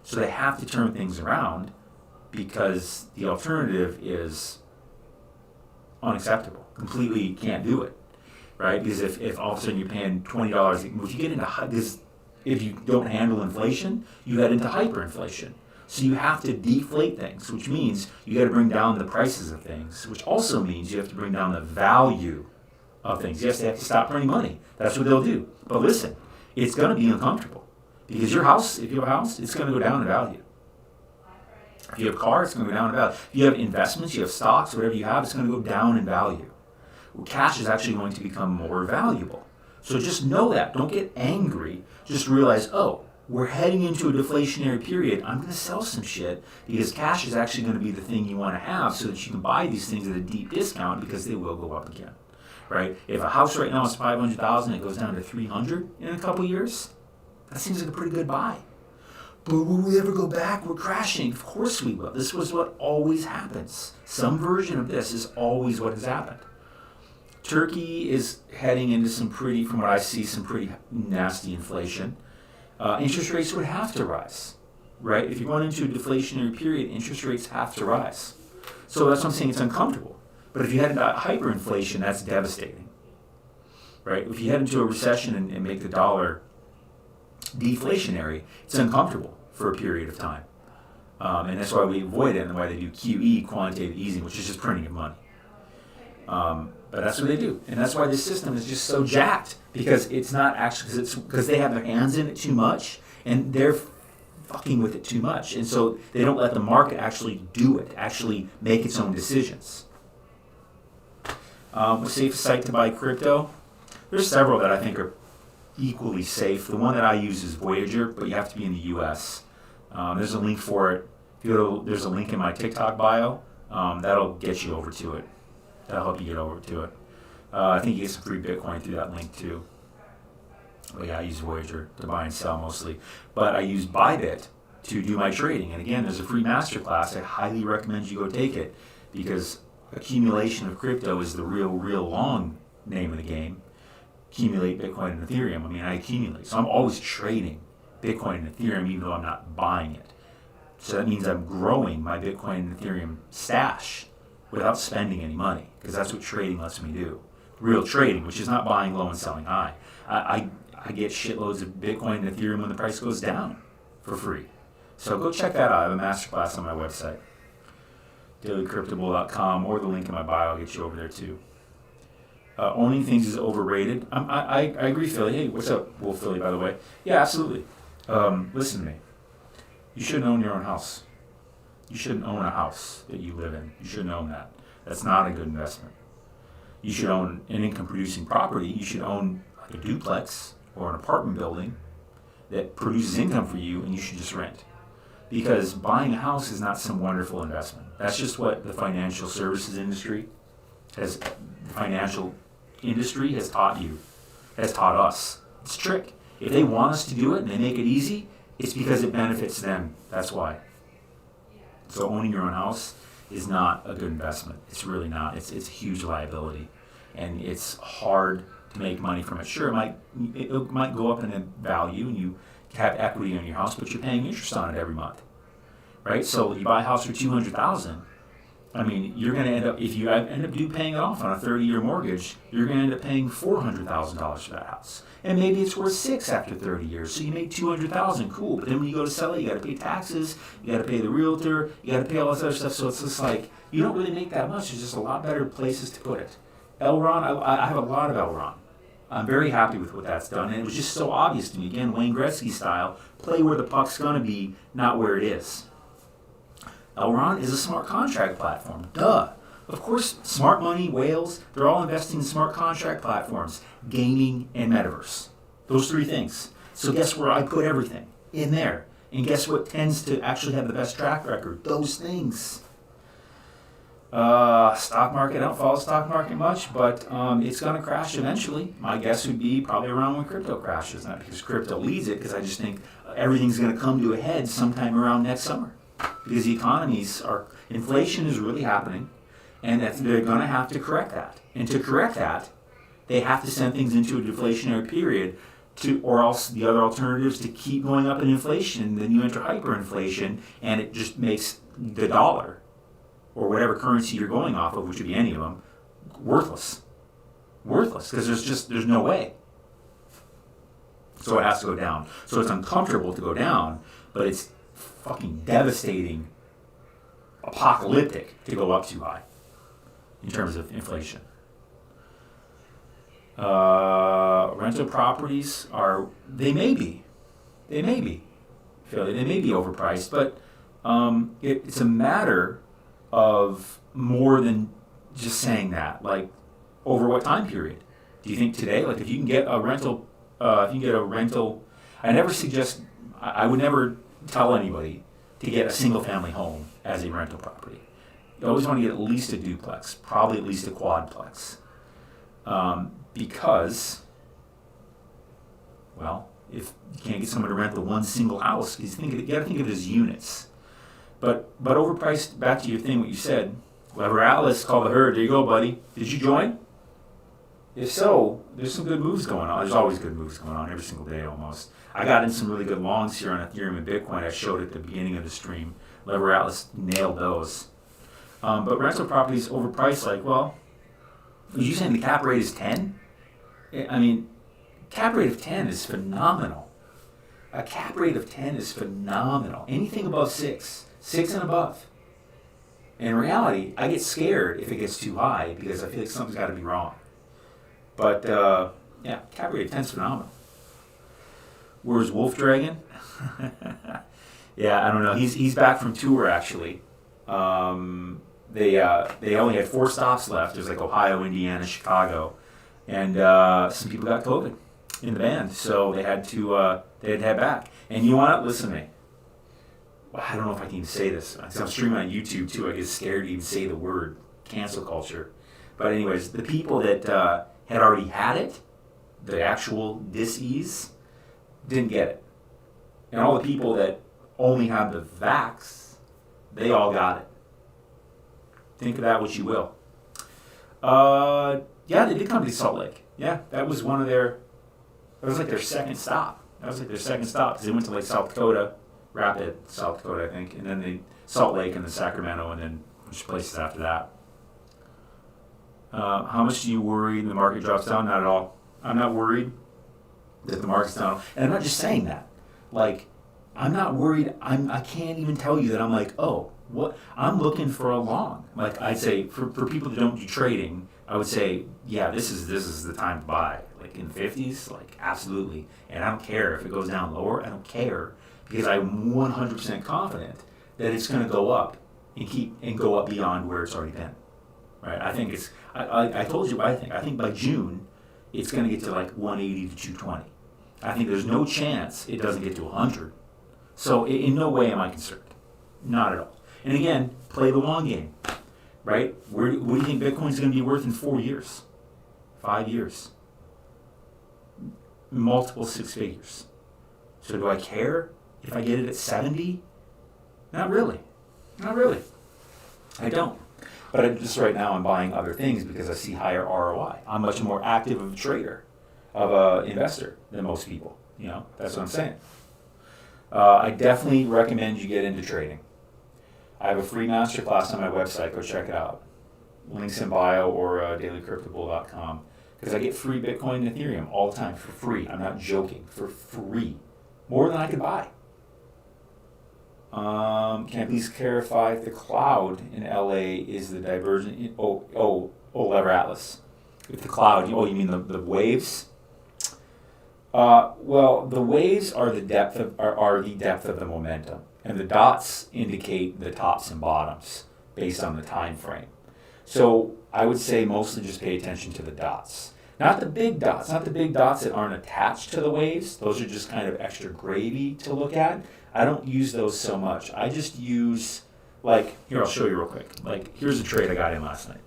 So they have to turn things around because the alternative is unacceptable. Completely can't do it, right? Because if all of a sudden you're paying $20, if you get into this, if you don't handle inflation, you head into hyperinflation. So you have to deflate things, which means you got to bring down the prices of things, which also means you have to bring down the value of things. Yes, they have to stop printing money. That's what they'll do. But listen, it's going to be uncomfortable because if you have a house, it's going to go down in value. If you have a car, it's going to go down in value. If you have investments, you have stocks, whatever you have, it's going to go down in value. Well, cash is actually going to become more valuable. So just know that. Don't get angry. Just realize, oh, we're heading into a deflationary period. I'm going to sell some shit because cash is actually going to be the thing you want to have so that you can buy these things at a deep discount because they will go up again, right? If a house right now is $500,000, it goes down to $300 in a couple years. That seems like a pretty good buy. But will we ever go back? We're crashing. Of course we will. This was what always happens. Some version of this is always what has happened. Turkey is heading into from what I see, some pretty nasty inflation. Interest rates would have to rise, right? If you're going into a deflationary period, interest rates have to rise. So that's what I'm saying, it's uncomfortable. But if you head into hyperinflation, that's devastating, right? If you head into a recession and make the dollar deflationary, it's uncomfortable for a period of time. And that's why we avoid it and why they do QE, quantitative easing, which is just printing of money. But that's what they do. And that's why this system is just so jacked, because it's not actually, because they have their hands in it too much, and they're fucking with it too much. And so they don't let the market actually do it, actually make its own decisions. A safe site to buy crypto? There's several that I think are equally safe. The one that I use is Voyager, but you have to be in the U.S. There's a link for it. There's a link in my TikTok bio. That'll get you over to it. That'll help you get over to it. I think you get some free Bitcoin through that link too. But yeah, I use Voyager to buy and sell mostly. But I use Bybit to do my trading. And again, there's a free masterclass. I highly recommend you go take it because accumulation of crypto is the real long name of the game. Accumulate Bitcoin and Ethereum. I mean, I accumulate. So I'm always trading Bitcoin and Ethereum even though I'm not buying it. So that means I'm growing my Bitcoin and Ethereum stash without spending any money, because that's what trading lets me do. Real trading, which is not buying low and selling high. I get shitloads of Bitcoin and Ethereum when the price goes down for free. So go check that out. I have a masterclass on my website, dailycryptobull.com, or the link in my bio will get you over there too. Owning things is overrated. I agree, Philly. Hey, what's up, Wolf Philly, by the way? Yeah, absolutely. Listen to me. You shouldn't own your own house. You shouldn't own a house that you live in. You shouldn't own that. That's not a good investment. You should own an income-producing property. You should own like a duplex or an apartment building that produces income for you, and you should just rent. Because buying a house is not some wonderful investment. That's just what the financial services industry has taught us. It's a trick. If they want us to do it and they make it easy, it's because it benefits them. That's why. So owning your own house is not a good investment. It's really not. It's a huge liability, and it's hard to make money from it. Sure, it might go up in value, and you have equity in your house, but you're paying interest on it every month, right? So you buy a house for $200,000. I mean, you're going to end up, if you end up paying it off on a 30-year mortgage, you're going to end up paying $400,000 for that house. And maybe it's worth $6,000 after 30 years, so you make $200,000, cool. But then when you go to sell it, you got to pay taxes, you got to pay the realtor, you got to pay all this other stuff. So it's just like, you don't really make that much. There's just a lot better places to put it. Elron, I have a lot of Elron. I'm very happy with what that's done, and it was just so obvious to me. Again, Wayne Gretzky style, play where the puck's going to be, not where it is. Elron is a smart contract platform. Duh. Of course, smart money, whales, they're all investing in smart contract platforms, gaming, and metaverse. Those three things. So guess where I put everything? In there. And guess what tends to actually have the best track record? Those things. Stock market, I don't follow the stock market much, but it's going to crash eventually. My guess would be probably around when crypto crashes. Not because crypto leads it, because I just think everything's going to come to a head sometime around next summer. Because inflation is really happening, and that they're going to have to correct that. And to correct that, they have to send things into a deflationary period, or else the other alternatives to keep going up in inflation, and then you enter hyperinflation, and it just makes the dollar, or whatever currency you're going off of, which would be any of them, worthless. worthless because there's no way. So it has to go down. So it's uncomfortable to go down, but it's fucking devastating, apocalyptic to go up too high in terms of inflation. Rental properties they may be overpriced, but it's a matter of more than just saying that. Like, over what time period? Do you think today, like if you can get a rental, I would never tell anybody to get a single family home as a rental property. You always want to get at least a duplex, probably at least a quadplex. Because, well, if you can't get someone to rent the one single house, you gotta think of it as units. But overpriced, back to your thing, what you said, Lever Atlas, call the herd, there you go, buddy. Did you join? If so, there's some good moves going on. There's always good moves going on every single day almost. I got in some really good longs here on Ethereum and Bitcoin I showed at the beginning of the stream. Lever Atlas nailed those. But rental properties overpriced, like, well, was you saying the cap rate is 10? I mean, cap rate of 10 is phenomenal. A cap rate of 10 is phenomenal. Anything above 6 and above. In reality, I get scared if it gets too high because I feel like something's got to be wrong. But, yeah, cap rate of 10 is phenomenal. Where's Wolf Dragon? Yeah, I don't know. He's back from tour, actually. They only had 4 stops left. There's like Ohio, Indiana, Chicago. And some people got COVID in the band, so they had to head back. And you want to listen to me. I don't know if I can even say this. I'm streaming on YouTube too. I get scared to even say the word cancel culture. But anyways, the people that had already had it, the actual dis-ease, didn't get it. And all the people that only had the vax, they all got it. Think of that what you will. Yeah, they did come to Salt Lake. Yeah, that was like their second stop. Because they went to like South Dakota, Rapid, South Dakota, I think, and then Salt Lake and then Sacramento, and then a bunch of places after that. How much do you worry the market drops down? Not at all. I'm not worried that the market's down. And I'm not just saying that. Like, I'm not worried. I can't even tell you that I'm like, oh, what? I'm looking for a long. Like, I'd say, for people that don't do trading, I would say, yeah, this is the time to buy. Like, in the 50s, like, absolutely. And I don't care if it goes down lower. I don't care. Because I'm 100% confident that it's going to go up and go up beyond where it's already been. Right? I think it's, I told you what I think. I think by June, it's going to get to like 180 to 220. I think there's no chance it doesn't get to 100. So in no way am I concerned. Not at all. And again, play the long game. Right? What do you think Bitcoin's going to be worth in 4 years? 5 years? Multiple 6 figures. So do I care if I get it at 70? Not really. I don't. But just right now I'm buying other things because I see higher ROI. I'm much more active of a trader, of an investor than most people. You know, that's what I'm saying. I definitely recommend you get into trading. I have a free masterclass on my website. Go check it out. Links in bio or dailycryptobull.com. Because I get free Bitcoin and Ethereum all the time for free. I'm not joking. For free. More than I could buy. Can I please clarify if the cloud in LA is the divergent? Lever Atlas. If the cloud, you mean the waves? Well, the waves are the depth of the momentum, and the dots indicate the tops and bottoms based on the time frame. So I would say mostly just pay attention to the dots, not the big dots, that aren't attached to the waves. Those are just kind of extra gravy to look at. I don't use those so much. I just use, like, here, I'll show you real quick. Like, here's a trade I got in last night.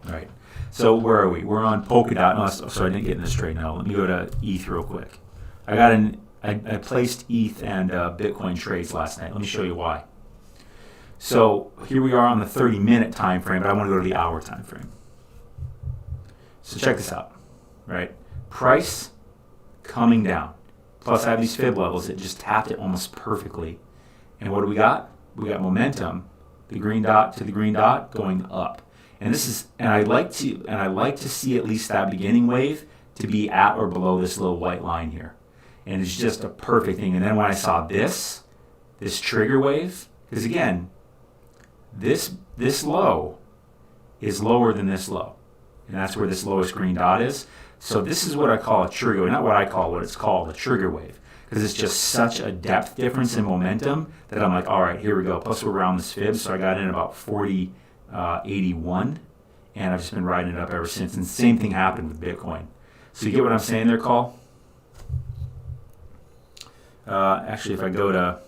All right. So where are we? We're on Polkadot. No, so I didn't get in this trade now. Let me go to ETH real quick. I placed ETH and Bitcoin trades last night. Let me show you why. So here we are on the 30-minute time frame, but I want to go to the hour time frame. So check this out, right? Price coming down. Plus I have these fib levels that just tapped it almost perfectly. And what do we got? We got momentum, the green dot to the green dot going up. And I like to see at least that beginning wave to be at or below this little white line here. And it's just a perfect thing. And then when I saw this trigger wave, because again, this low is lower than this low. And that's where this lowest green dot is. So this is what I call a trigger wave, not what it's called, a trigger wave. Because it's just such a depth difference in momentum that I'm like, all right, here we go. Plus we're around this fib, so I got in about 40.81, and I've just been riding it up ever since. And the same thing happened with Bitcoin. So you get what I'm saying there, Call? Actually, if I go to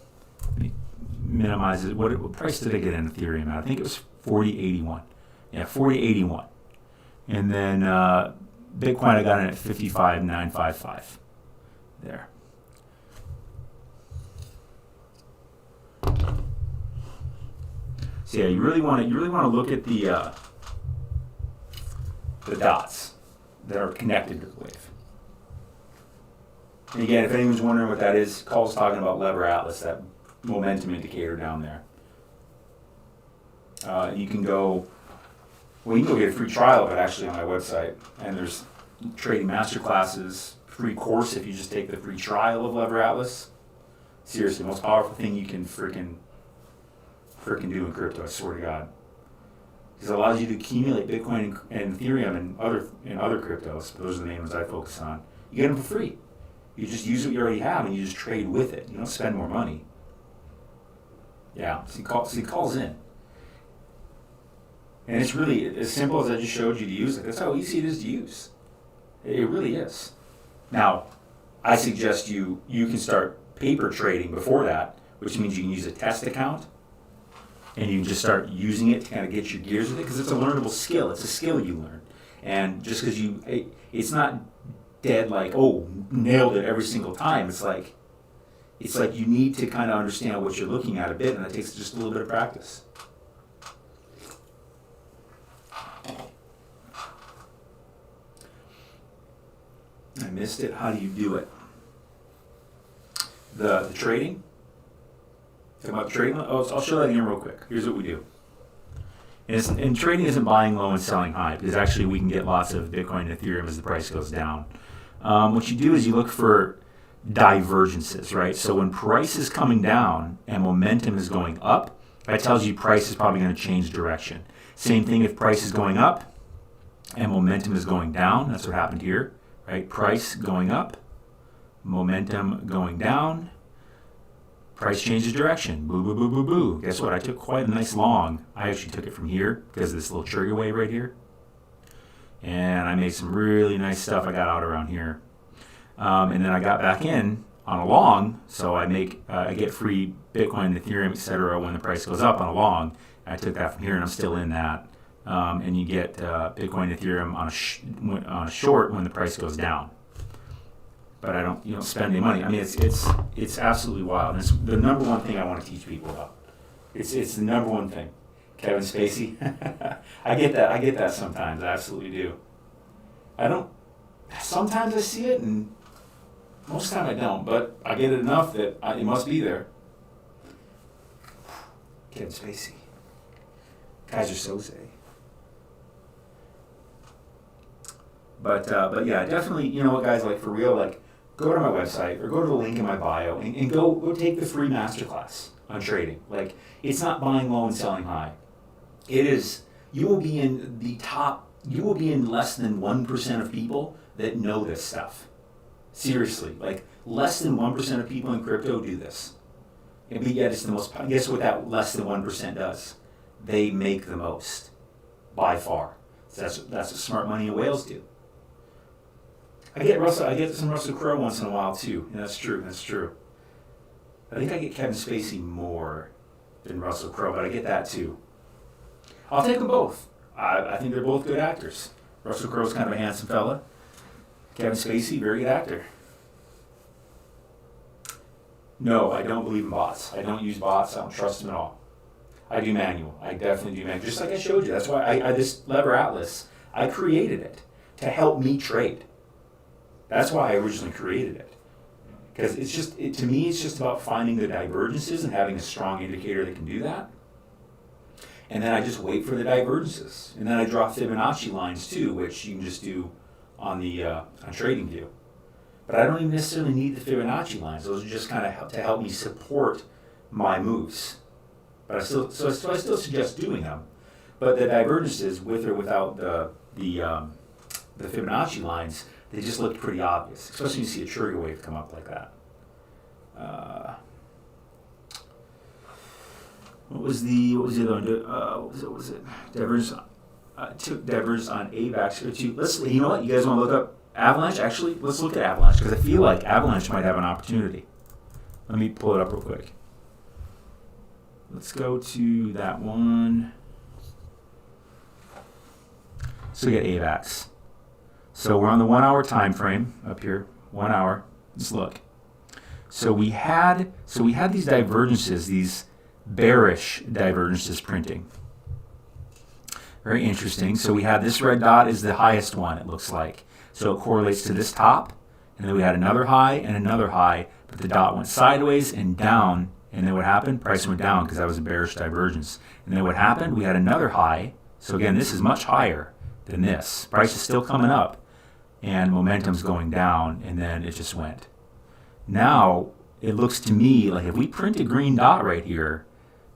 minimize it, what price did I get in Ethereum at? I think it was 40.81. Yeah, 40.81. And then Bitcoin I got in at 55.955. There. So yeah, you really want to look at the dots that are connected to the wave. And again, if anyone's wondering what that is, Cole's talking about Lever Atlas, that momentum indicator down there. You can go get a free trial of it actually on my website, and there's trading masterclasses, free course if you just take the free trial of Lever Atlas. Seriously, most powerful thing you can freaking do in crypto, I swear to God. Because it allows you to accumulate Bitcoin and Ethereum and other cryptos. Those are the names I focus on. You get them for free. You just use what you already have and you just trade with it. You don't spend more money. Yeah, so he calls in. And it's really as simple as I just showed you to use it. That's how easy it is to use. It really is. Now, I suggest you can start paper trading before that, which means you can use a test account. And you can just start using it to kind of get your gears with it, because it's a learnable skill. It's a skill you learn. And just because it's not dead like, oh, nailed it every single time. It's like you need to kind of understand what you're looking at a bit, and it takes just a little bit of practice. I missed it. How do you do it? The trading? About trading? I'll show that again real quick. Here's what we do. And trading isn't buying low and selling high, because actually we can get lots of Bitcoin and Ethereum as the price goes down. What you do is you look for divergences, right? So when price is coming down and momentum is going up, that tells you price is probably going to change direction. Same thing if price is going up and momentum is going down. That's what happened here, right? Price going up, momentum going down. Price changes direction. Boo, boo, boo, boo, boo. Guess what? I took quite a nice long. I actually took it from here because of this little trigger wave right here. And I made some really nice stuff I got out around here. And then I got back in on a long, so I get free Bitcoin, Ethereum, etc. when the price goes up on a long. I took that from here, and I'm still in that. And you get Bitcoin, Ethereum on a short when the price goes down. But you don't spend any money. I mean, it's absolutely wild. And it's the number one thing I want to teach people about. It's the number one thing. Kevin Spacey. I get that sometimes. I absolutely do. Sometimes I see it, and most of the time I don't. But I get it enough that it must be there. Kevin Spacey. Kaiser Soze. But yeah, definitely. You know what, guys? Like for real, like. Go to my website or go to the link in my bio and go take the free masterclass on trading. Like, it's not buying low and selling high. It is, you will be in less than 1% of people that know this stuff. Seriously, like less than 1% of people in crypto do this. But yet it's the most, guess what that less than 1% does? They make the most, by far. So that's what smart money and whales do. I get some Russell Crowe once in a while too, and that's true. I think I get Kevin Spacey more than Russell Crowe, but I get that too. I'll take them both. I think they're both good actors. Russell Crowe's kind of a handsome fella. Kevin Spacey, very good actor. No, I don't believe in bots. I don't use bots. I don't trust them at all. I do manual. I definitely do manual. Just like I showed you. That's why this Lever Atlas, I created it to help me trade. That's why I originally created it. Because to me, it's just about finding the divergences and having a strong indicator that can do that. And then I just wait for the divergences. And then I draw Fibonacci lines too, which you can just do on the on TradingView. But I don't even necessarily need the Fibonacci lines. Those are just kind of to help me support my moves. But I still suggest doing them. But the divergences, with or without the Fibonacci lines, they just look pretty obvious, especially when you see a trigger wave come up like that. What was the other one? What was it? Divergence. Took divergence on AVAX or two. You know what? You guys want to look up Avalanche? Actually, let's look at Avalanche because I feel like Avalanche might have an opportunity. Let me pull it up real quick. Let's go to that one. So we get AVAX. So we're on the 1 hour time frame up here. 1 hour. Let's look. So we had these divergences, these bearish divergences printing. Very interesting. So we had this red dot is the highest one, it looks like. So it correlates to this top, and then we had another high and another high, but the dot went sideways and down, and then what happened? Price went down because that was a bearish divergence. And then what happened? We had another high. So again, this is much higher than this. Price is still coming up, and momentum's going down, and then it just went. Now, it looks to me like if we print a green dot right here,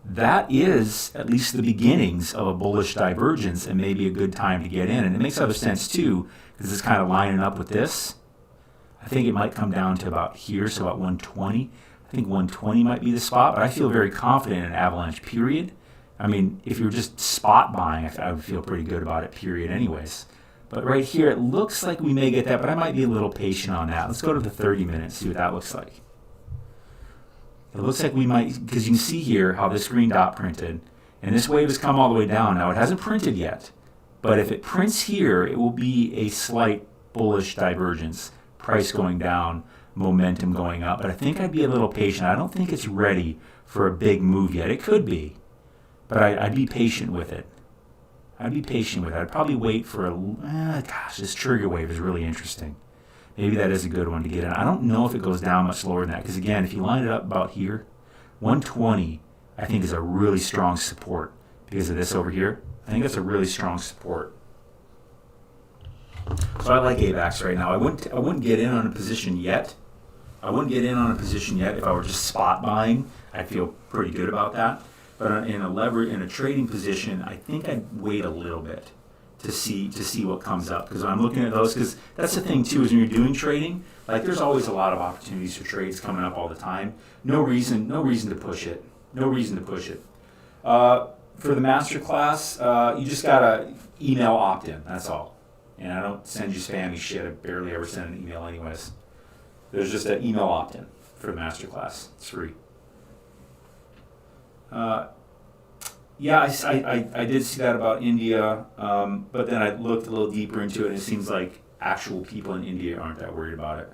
that is at least the beginnings of a bullish divergence and maybe a good time to get in. And it makes other sense too, because it's kind of lining up with this. I think it might come down to about here, so about 120. I think 120 might be the spot, but I feel very confident in Avalanche, period. I mean, if you're just spot buying, I would feel pretty good about it, period, anyways. But right here, it looks like we may get that, but I might be a little patient on that. Let's go to the 30 minutes, see what that looks like. It looks like we might, because you can see here how this green dot printed, and this wave has come all the way down. Now, it hasn't printed yet, but if it prints here, it will be a slight bullish divergence, price going down, momentum going up. But I think I'd be a little patient. I don't think it's ready for a big move yet. It could be, but I'd be patient with it. I'd probably wait for gosh, this trigger wave is really interesting. Maybe that is a good one to get in. I don't know if it goes down much lower than that, because again, if you line it up about here, 120, I think is a really strong support because of this over here. I think that's a really strong support. So I like AVAX right now. I wouldn't get in on a position yet. If I were just spot buying. I'd feel pretty good about that. But in a trading position, I think I'd wait a little bit to see what comes up, because I'm looking at those, because that's the thing too, is when you're doing trading, like there's always a lot of opportunities for trades coming up all the time. No reason to push it. For the masterclass, you just gotta email opt-in. That's all. And I don't send you spammy shit. I barely ever send an email anyways. There's just an email opt-in for the masterclass. It's free. Yeah, I did see that about India, but then I looked a little deeper into it, and it seems like actual people in India aren't that worried about it.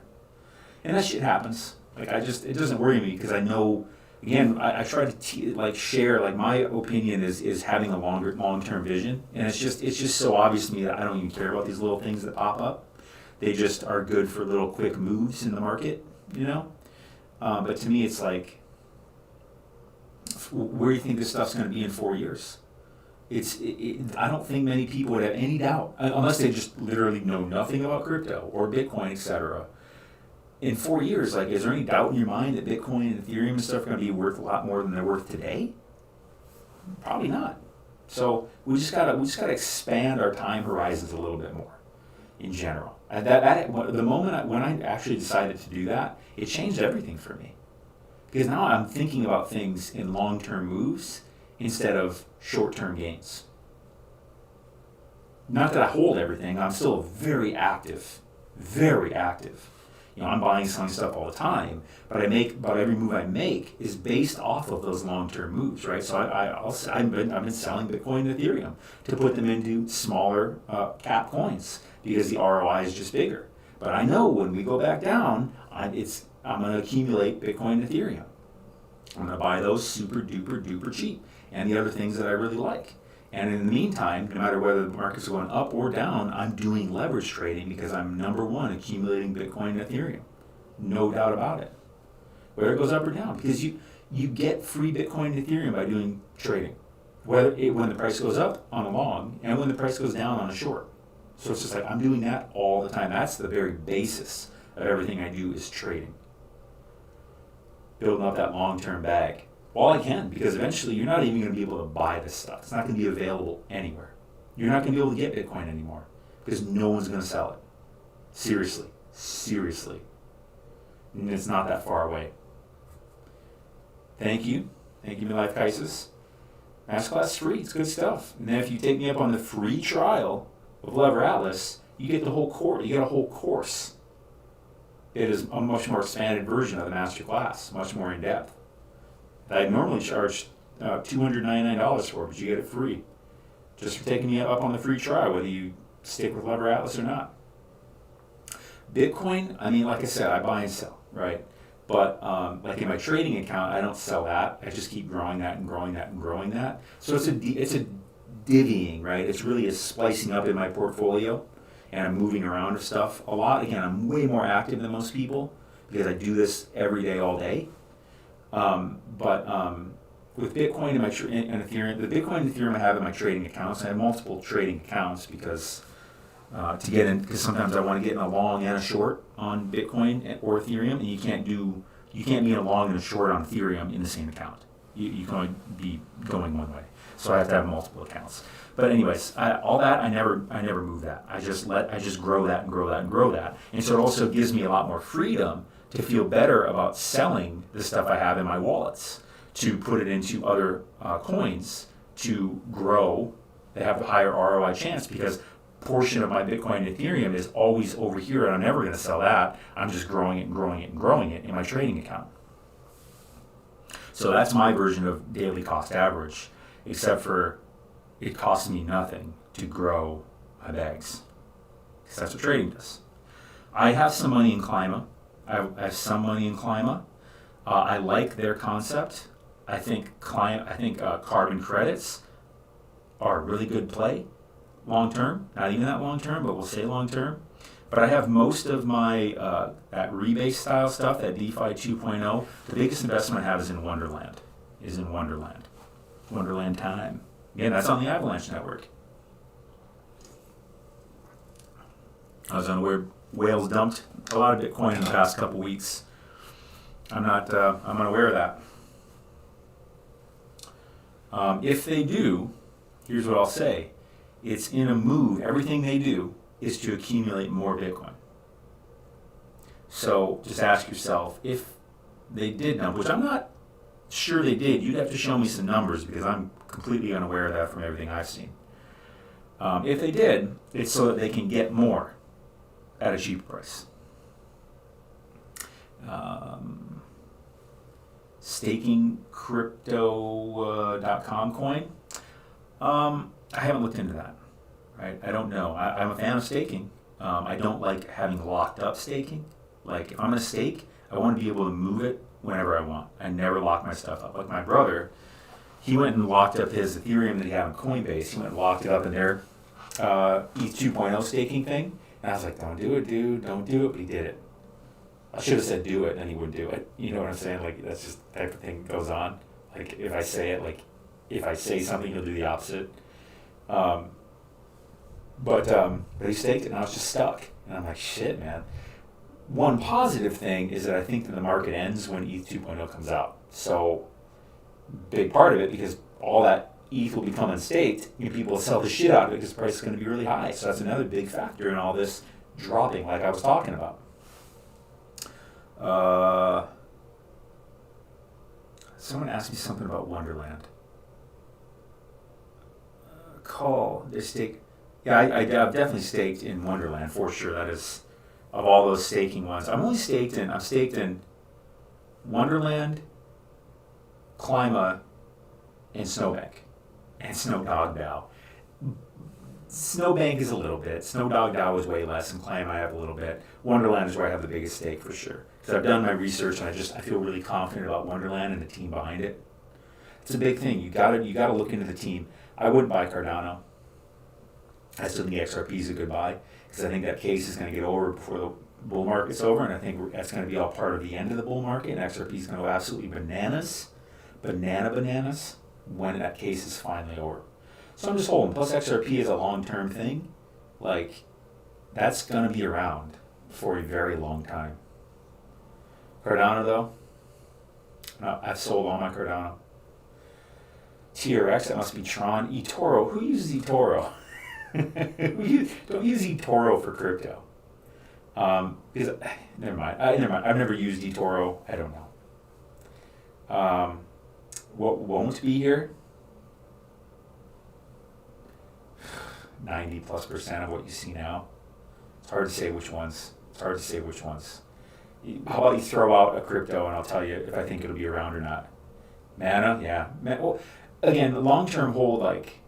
And that shit happens. Like, it doesn't worry me, because I know, again, I try to share, like, my opinion is having a long-term vision, and it's just so obvious to me that I don't even care about these little things that pop up. They just are good for little quick moves in the market, you know? But to me, it's like, where do you think this stuff's going to be in 4 years? I don't think many people would have any doubt, unless they just literally know nothing about crypto or Bitcoin, etc. In 4 years, like, is there any doubt in your mind that Bitcoin and Ethereum and stuff are going to be worth a lot more than they're worth today? Probably not. So we just gotta expand our time horizons a little bit more, in general. The moment when I actually decided to do that, it changed everything for me. Because now I'm thinking about things in long-term moves instead of short-term gains. Not that I hold everything, I'm still very active. You know, I'm buying and selling stuff all the time, but about every move I make is based off of those long-term moves, right? So I've been selling Bitcoin and Ethereum to put them into smaller cap coins because the ROI is just bigger. But I know when we go back down, I'm going to accumulate Bitcoin and Ethereum. I'm going to buy those super duper duper cheap, and the other things that I really like. And in the meantime, no matter whether the market's going up or down, I'm doing leverage trading because I'm number one accumulating Bitcoin and Ethereum. No doubt about it. Whether it goes up or down, because you get free Bitcoin and Ethereum by doing trading. when the price goes up on a long and when the price goes down on a short. So it's just like I'm doing that all the time. That's the very basis of everything I do is trading. Building up that long-term bag. All I can, because eventually you're not even going to be able to buy this stuff. It's not going to be available anywhere. You're not going to be able to get Bitcoin anymore because no one's going to sell it. Seriously. And it's not that far away. Thank you, Midlife Crisis. Masterclass is free. It's good stuff. And then if you take me up on the free trial of Lever Atlas, you get the whole course. You get a whole course. It is a much more expanded version of the master class, much more in depth. That I normally charge $299 for, but you get it free, just for taking me up on the free trial, whether you stick with Lever Atlas or not. Bitcoin, I mean, like I said, I buy and sell, right? But like in my trading account, I don't sell that. I just keep growing that and growing that and growing that. So it's a divvying, right? It's really a splicing up in my portfolio, and I'm moving around of stuff a lot. Again, I'm way more active than most people because I do this every day, all day. But with Bitcoin and and Ethereum, the Bitcoin and Ethereum I have in my trading accounts. I have multiple trading accounts because because sometimes I want to get in a long and a short on Bitcoin or Ethereum, and you can't be in a long and a short on Ethereum in the same account. You can only be going one way. So I have to have multiple accounts. But anyways, all that I never move that. I just grow that and grow that and grow that. And so it also gives me a lot more freedom to feel better about selling the stuff I have in my wallets, to put it into other coins to grow. They have a higher ROI chance because portion of my Bitcoin and Ethereum is always over here, and I'm never going to sell that. I'm just growing it and growing it and growing it in my trading account. So that's my version of daily cost average, except for it costs me nothing to grow my bags, because that's what trading does. I have some money in Klima. I have some money in Klima. I like their concept. I think carbon credits are a really good play long term. Not even that long term, but we'll say long term. But I have most of my that rebase style stuff, that DeFi 2.0. The biggest investment I have is in Wonderland. Wonderland Time. Again, that's on the Avalanche network. I was unaware whales dumped a lot of Bitcoin in the past couple weeks. I'm unaware of that. If they do, here's what I'll say. It's in a move. Everything they do is to accumulate more Bitcoin. So just ask yourself, if they did dump, which I'm not sure they did, you'd have to show me some numbers because I'm completely unaware of that from everything I've seen. If they did, it's so that they can get more at a cheaper price. Staking crypto.com coin. I haven't looked into that. Right? I don't know. I'm a fan of staking. I don't like having locked up staking. Like if I'm going to stake, I want to be able to move it whenever I want. I never lock my stuff up. Like my brother, he went and locked up his Ethereum that he had on Coinbase. He went and locked it up in their ETH 2.0 staking thing. And I was like, don't do it, dude. Don't do it. But he did it. I should have said do it, and he would do it. You know what I'm saying? Like that's just the type of thing that goes on. Like if I say it, like if I say something, he'll do the opposite. But he staked it, and I was just stuck. And I'm like, shit, man. One positive thing is that I think that the market ends when ETH 2.0 comes out. So, big part of it, because all that ETH will become unstaked, people will sell the shit out of it because the price is going to be really high. So that's another big factor in all this dropping, like I was talking about. Someone asked me something about Wonderland. They stake. Yeah, I've definitely staked in Wonderland for sure. That is, of all those staking ones, I'm staked in Wonderland, Klima, and Snowbank, and Snowdog DAO. Snowbank is a little bit. Snowdog DAO is way less, and Klima I have a little bit. Wonderland is where I have the biggest stake for sure. Because I've done my research, and I feel really confident about Wonderland and the team behind it. It's a big thing. You gotta look into the team. I wouldn't buy Cardano. I still think XRP is a good buy because I think that case is going to get over before the bull market's over, and I think that's going to be all part of the end of the bull market, and XRP is going to go absolutely bananas. Bananas. when that case is finally over. So I'm just holding. Plus XRP is a long-term thing. Like, that's going to be around for a very long time. Cardano, though, no, I've sold all my Cardano. TRX, that must be Tron. eToro, who uses eToro? Don't use eToro for crypto. Because, never mind. I've never used eToro. I don't know. What won't be here? 90+% of what you see now. It's hard to say which ones. How about you throw out a crypto and I'll tell you if I think it'll be around or not. Mana, yeah. Well, again, long-term hold, like,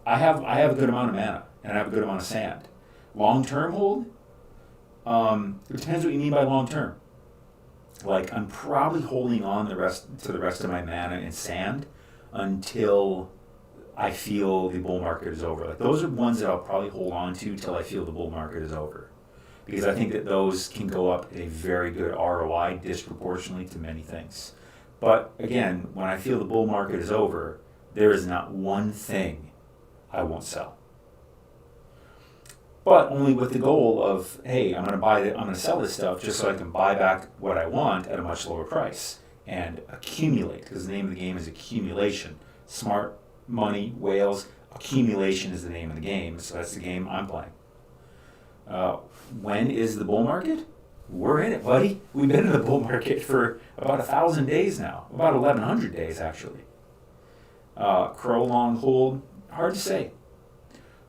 I have a good amount of mana and I have a good amount of sand. Long-term hold, it depends what you mean by long-term. Like, I'm probably holding on to the rest of my mana and sand until I feel the bull market is over. Like, those are ones that I'll probably hold on to till I feel the bull market is over. Because I think that those can go up a very good ROI disproportionately to many things. But again, when I feel the bull market is over, there is not one thing I won't sell. But only with the goal of, hey, I'm going to sell this stuff just so I can buy back what I want at a much lower price and accumulate, because the name of the game is accumulation. Smart money, whales, accumulation is the name of the game, so that's the game I'm playing. When is the bull market? We're in it, buddy. We've been in the bull market for about 1,000 days now, about 1,100 days actually. Crow long hold, hard to say.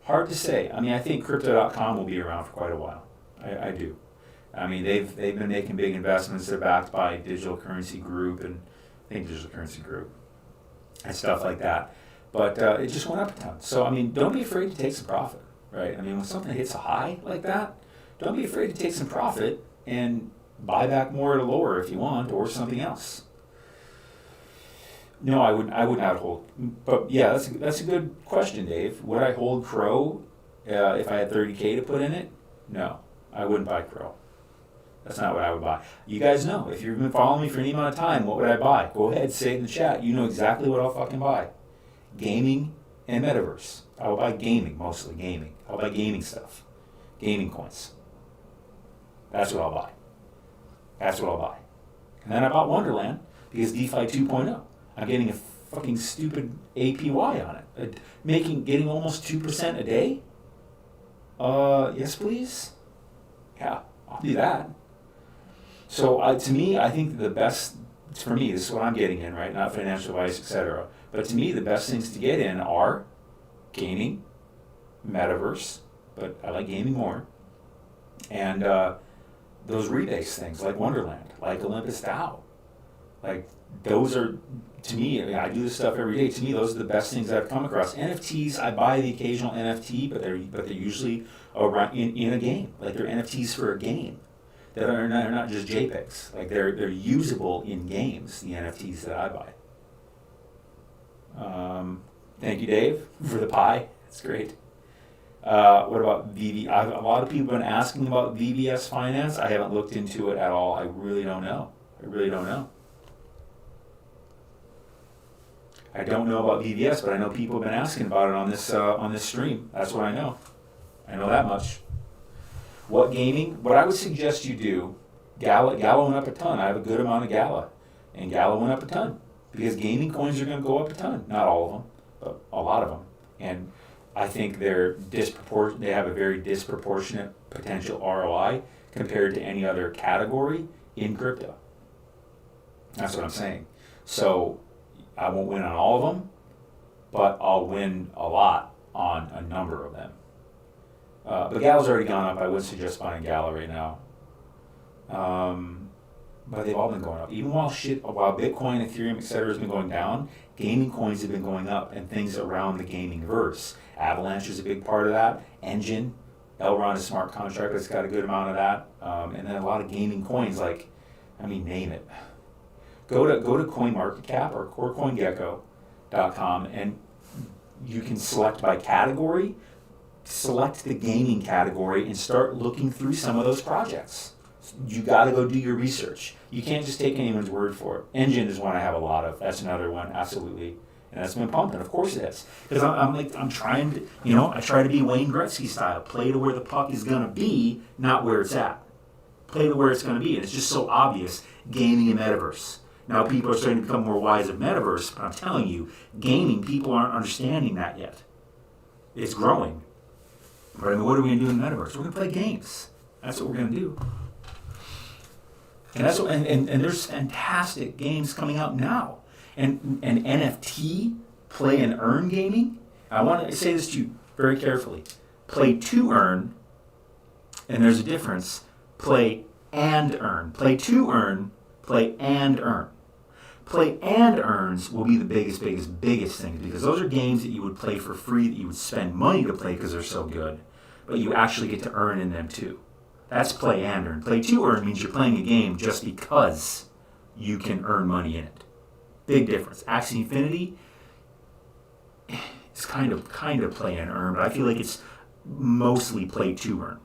I mean, I think Crypto.com will be around for quite a while. I do. I mean, they've been making big investments. They're backed by Digital Currency Group and stuff like that. But it just went up a ton. So, I mean, don't be afraid to take some profit, right? I mean, when something hits a high like that, don't be afraid to take some profit and buy back more at a lower if you want, or something else. No, I would not hold. But yeah, that's a good question, Dave. Would I hold Crow if I had $30K to put in it? No, I wouldn't buy Crow. That's not what I would buy. You guys know, if you've been following me for any amount of time, what would I buy? Go ahead, say it in the chat. You know exactly what I'll fucking buy. Gaming and metaverse. I will buy gaming, mostly gaming. I'll buy gaming stuff. Gaming coins. That's what I'll buy. And then I bought Wonderland because DeFi 2.0. I'm getting a fucking stupid APY on it. Getting almost 2% a day? Yes, please? Yeah, I'll do that. So to me, I think the best, for me, this is what I'm getting in, right? Not financial advice, etc. But to me, the best things to get in are gaming, metaverse, but I like gaming more, and those rebase things like Wonderland, like Olympus DAO. Like, those are, to me, I mean, I do this stuff every day. To me, those are the best things I've come across. NFTs, I buy the occasional NFT, but they're usually around in a game. Like, they're NFTs for a game that are not just JPEGs. Like, they're usable in games, the NFTs that I buy. Thank you, Dave, for the pie. That's great. What about VV? A lot of people have been asking about VBS Finance. I haven't looked into it at all. I really don't know. I don't know about VBS, but I know people have been asking about it on this stream. That's what I know. I know that much. What gaming? What I would suggest you do, Gala went up a ton. I have a good amount of Gala, and Gala went up a ton because gaming coins are going to go up a ton. Not all of them, but a lot of them. And I think they have a very disproportionate potential ROI compared to any other category in crypto. That's what I'm saying. So I won't win on all of them, but I'll win a lot on a number of them. But Gala's already gone up. I would suggest buying Gala right now. But they've all been going up. Even while Bitcoin, Ethereum, etc. has been going down, gaming coins have been going up, and things around the gaming verse. Avalanche is a big part of that. Engine, Elrond is a smart contract that's got a good amount of that. And then a lot of gaming coins, name it. Go to CoinMarketCap or CoinGecko.com, and you can select by category. Select the gaming category and start looking through some of those projects. You got to go do your research. You can't just take anyone's word for it. Engine is one I have a lot of. That's another one, absolutely. And that's been pumping. Of course it is. Because I'm trying to, I try to be Wayne Gretzky style. Play to where the puck is going to be, not where it's at. Play to where it's going to be. And it's just so obvious, gaming and metaverse. Now people are starting to become more wise of metaverse, but I'm telling you, gaming, people aren't understanding that yet. It's growing. But I mean, what are we going to do in metaverse? We're going to play games. That's what we're going to do. And that's what, and there's fantastic games coming out now. And NFT, play and earn gaming. I want to say this to you very carefully. Play to earn, and there's a difference. Play and earn. Play to earn, play and earn. Play and earns will be the biggest thing, because those are games that you would play for free, that you would spend money to play because they're so good, but you actually get to earn in them too. That's play and earn. Play to earn means you're playing a game just because you can earn money in it. Big difference. Axie Infinity is kind of play and earn, but I feel like it's mostly play to earn.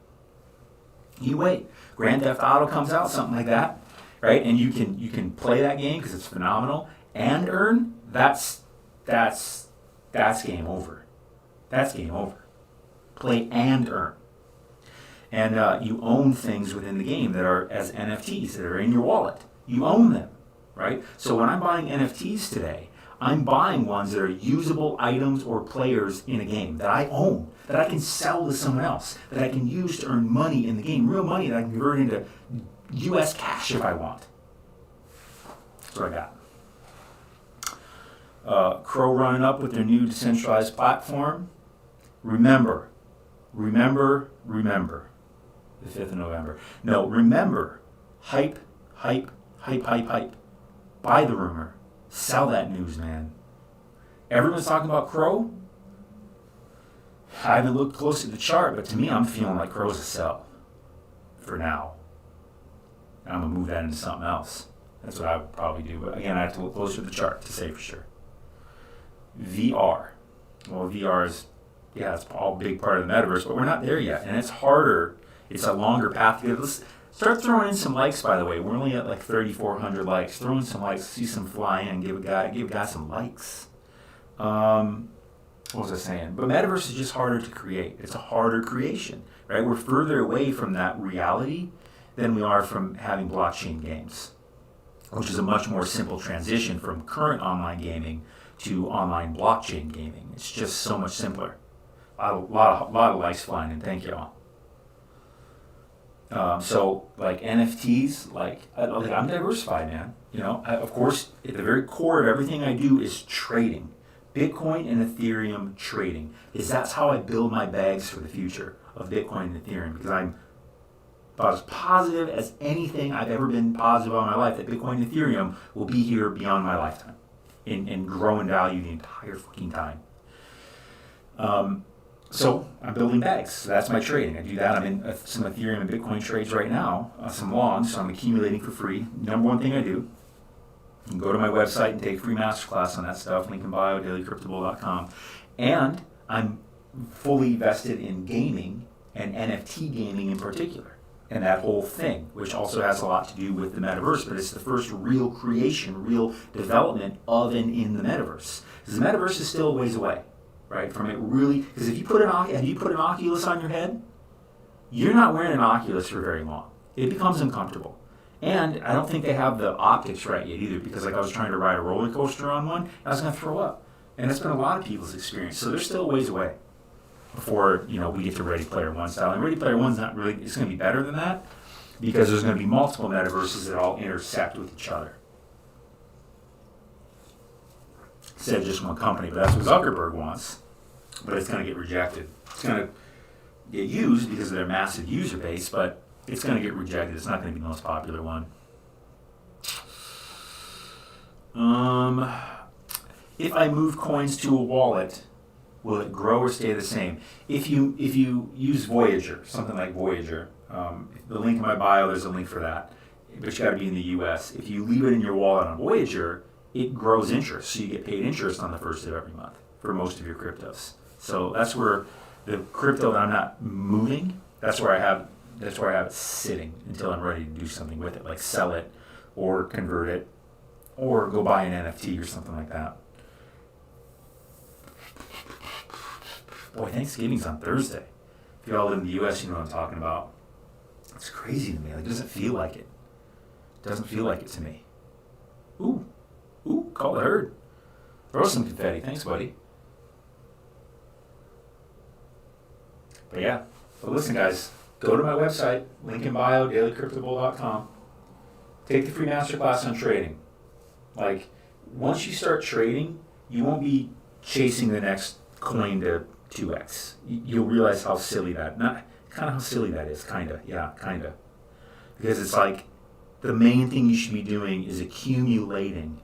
You wait. Grand Theft Auto comes out, something like that, right? And you can play that game because it's phenomenal and earn. That's game over. That's game over. Play and earn. And you own things within the game that are as NFTs that are in your wallet. You own them, right? So when I'm buying NFTs today, I'm buying ones that are usable items or players in a game that I own, that I can sell to someone else, that I can use to earn money in the game, real money that I can convert into US cash if I want. That's what I got. Crow running up with their new decentralized platform. Remember. The 5th of November. No, remember. Hype. Buy the rumor. Sell that news, man. Everyone's talking about Crow. I haven't looked close at the chart, but to me, I'm feeling like Crow's a sell for now. I'm going to move that into something else. That's what I would probably do. But again, I have to look closer at the chart to say for sure. VR. Well, VR is, it's all a big part of the metaverse, but we're not there yet. And it's harder. It's a longer path to get. Let's start throwing in some likes, by the way. We're only at like 3,400 likes. Throw in some likes, see some fly in, give a guy some likes. What was I saying? But metaverse is just harder to create. It's a harder creation, right? We're further away from that reality than we are from having blockchain games, which is a much more simple transition from current online gaming to online blockchain gaming. It's just so much simpler. A lot of likes flying in. Thank you all. So like NFTs, I'm diversified, man. Of course, at the very core of everything I do is trading. Bitcoin and Ethereum trading. Because that's how I build my bags for the future of Bitcoin and Ethereum. Because I'm about as positive as anything I've ever been positive on in my life that Bitcoin and Ethereum will be here beyond my lifetime and grow in value the entire fucking time. So I'm building bags. So that's my trading. I do that. I'm in some Ethereum and Bitcoin trades right now, some longs, so I'm accumulating for free. Number one thing I do, you can go to my website and take a free masterclass on that stuff, link in bio, dailycryptobull.com. And I'm fully vested in gaming and NFT gaming in particular, and that whole thing, which also has a lot to do with the metaverse, but it's the first real creation, real development of and in the metaverse. Because the metaverse is still a ways away. Right, from it really, because if you put an Oculus on your head, you're not wearing an Oculus for very long. It becomes uncomfortable, and I don't think they have the optics right yet either. Because I was trying to ride a roller coaster on one, and I was going to throw up, and that's been a lot of people's experience. So they're still a ways away before we get to Ready Player One style. And Ready Player One's not really. It's going to be better than that because there's going to be multiple metaverses that all intersect with each other. Instead of just one company, but that's what Zuckerberg wants. But it's going to get rejected. It's going to get used because of their massive user base, but it's going to get rejected. It's not going to be the most popular one. If I move coins to a wallet, will it grow or stay the same? If you use Voyager, something like Voyager, the link in my bio, there's a link for that. But you got to be in the U.S. If you leave it in your wallet on Voyager, it grows interest, so you get paid interest on the first of every month for most of your cryptos. So that's where the crypto that I'm not moving, that's where I have it sitting until I'm ready to do something with it, like sell it or convert it or go buy an NFT or something like that. Boy, Thanksgiving's on Thursday. If you all live in the U.S., you know what I'm talking about. It's crazy to me. Like, it doesn't feel like it. It doesn't feel like it to me. Ooh, call the herd. Throw some confetti. Thanks, buddy. But yeah, but listen, guys, go to my website, link in bio, dailycryptobull.com. Take the free masterclass on trading. Like, once you start trading, you won't be chasing the next coin to 2x. You'll realize how silly that, not kind of how silly that is, kind of. Because it's like, the main thing you should be doing is accumulating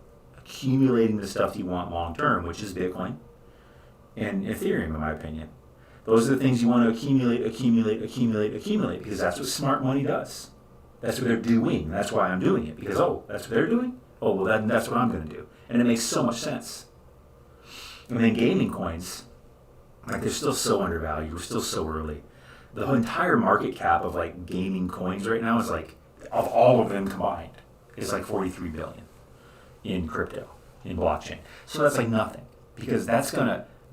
the stuff you want long term, which is Bitcoin and Ethereum, in my opinion. Those are the things you want to accumulate, because that's what smart money does. That's what they're doing. That's why I'm doing it, because, that's what they're doing? Oh, well, that's what I'm going to do. And it makes so much sense. And then gaming coins, like, they're still so undervalued. We're still so early. The entire market cap of, like, gaming coins right now is, like, of all of them combined, is like 43 billion in crypto, in blockchain. So that's like nothing, because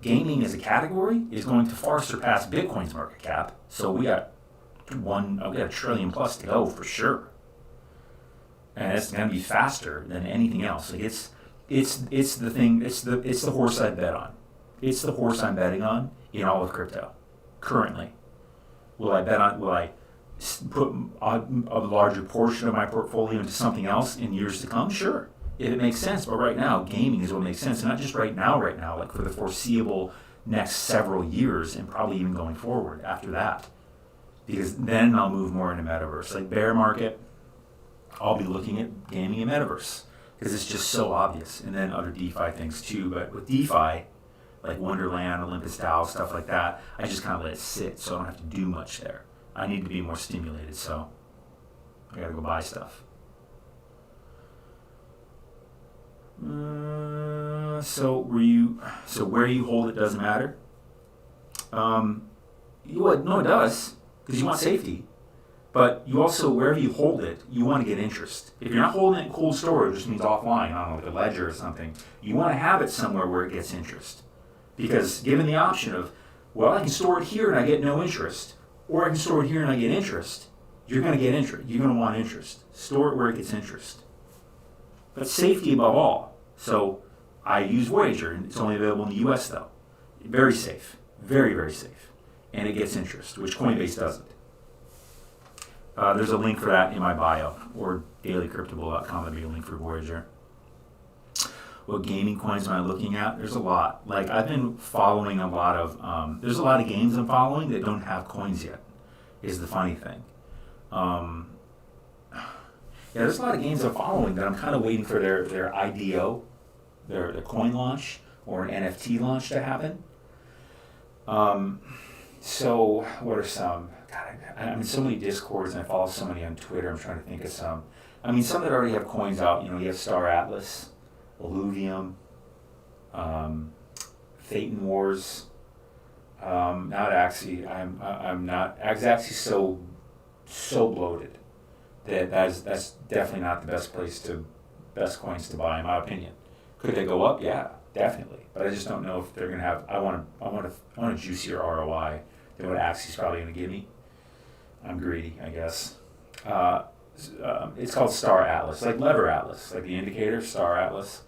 gaming as a category is going to far surpass Bitcoin's market cap. So we got a trillion plus to go for sure. And it's going to be faster than anything else. Like, it's the thing, it's the horse I bet on. It's the horse I'm betting on in all of crypto currently. Will I put a larger portion of my portfolio into something else in years to come? Sure, if it makes sense. But right now, gaming is what makes sense. And not just right now, like for the foreseeable next several years, and probably even going forward after that. Because then I'll move more into metaverse. Like bear market, I'll be looking at gaming and metaverse, because it's just so obvious. And then other DeFi things too. But with DeFi, like Wonderland, Olympus DAO, stuff like that, I just kind of let it sit, so I don't have to do much there. I need to be more stimulated, so I gotta go buy stuff. So where you hold it doesn't matter. No, it does, because you want safety. But you also, wherever you hold it, you want to get interest. If you're not holding it in cold storage, which means offline, I don't know, like a ledger or something, you want to have it somewhere where it gets interest. Because given the option of, well, I can store it here and I get no interest, or I can store it here and I get interest, you're going to get interest. You're going to want interest. Store it where it gets interest. But safety above all. So I use Voyager, and it's only available in the US though. Very safe. Very, very safe. And it gets interest, which Coinbase doesn't. There's a link for that in my bio, or dailycryptobull.com. There'll be a link for Voyager. What gaming coins am I looking at? There's a lot. Like, I've been following a lot of, there's a lot of games I'm following that don't have coins yet, is the funny thing. There's a lot of games I'm following that I'm kind of waiting for their IDO, their coin launch, or an NFT launch to happen. So what are some? God, I'm in so many Discords, and I follow so many on Twitter. I'm trying to think of some. I mean, some that already have coins out. You know, you have Star Atlas, Illuvium, Phaeton Wars, not Axie. I'm not. Axie's so bloated that's definitely not the best coins to buy, in my opinion. Could they go up? Yeah, definitely. But I just don't know if they're gonna have. I want a juicier ROI than what Axie's probably gonna give me. I'm greedy, I guess. It's called Star Atlas, like Lever Atlas, like the indicator, Star Atlas.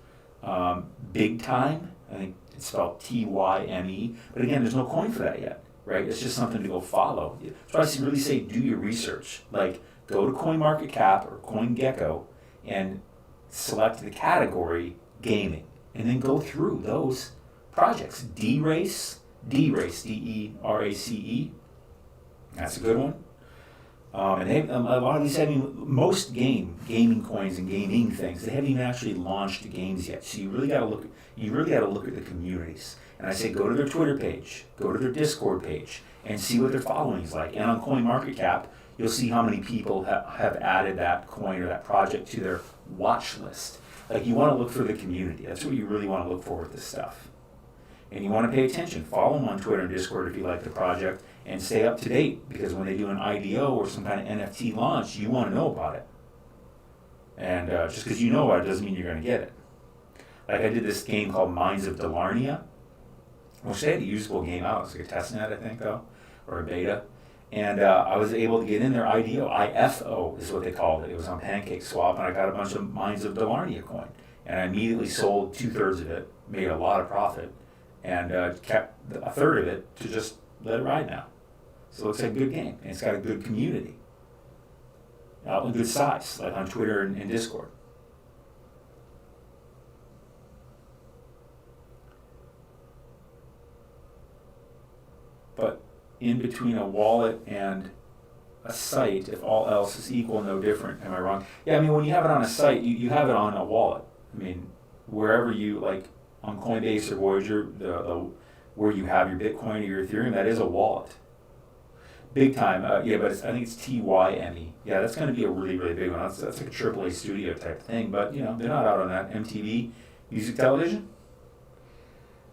Big Time, I think it's spelled TYME, but again, there's no coin for that yet, right? It's just something to go follow. So I really say do your research. Like, go to CoinMarketCap or CoinGecko and select the category gaming, and then go through those projects. D-Race, DERACE, that's a good one. And they, a lot of these most gaming coins and gaming things, they haven't even actually launched the games yet. So you really got to look at the communities. And I say go to their Twitter page, go to their Discord page, and see what their following is like. And on CoinMarketCap, you'll see how many people have added that coin or that project to their watch list. Like, you want to look for the community. That's what you really want to look for with this stuff. And you want to pay attention. Follow them on Twitter and Discord if you like the project, and stay up to date, because when they do an IDO or some kind of NFT launch, you want to know about it. And just because you know about it doesn't mean you're going to get it. Like, I did this game called Mines of Delarnia. Well, they had a usable game out. It was like a test net, I think, though, or a beta. And I was able to get in there. IFO is what they called it. It was on Pancake Swap, and I got a bunch of Mines of Delarnia coin. And I immediately sold 2/3 of it, made a lot of profit, and kept a third of it to just let it ride now. So it looks like a good game, and it's got a good community, a good size, like on Twitter and Discord. But in between a wallet and a site, if all else is equal, no different. Am I wrong? Yeah, I mean, when you have it on a site, you have it on a wallet. I mean, wherever you, like on Coinbase or Voyager, the where you have your Bitcoin or your Ethereum, that is a wallet. Big time. Yeah, but I think it's TYME. Yeah, that's going to be a really, really big one. That's like a AAA studio type thing. But, they're not out on that. MTV, music television.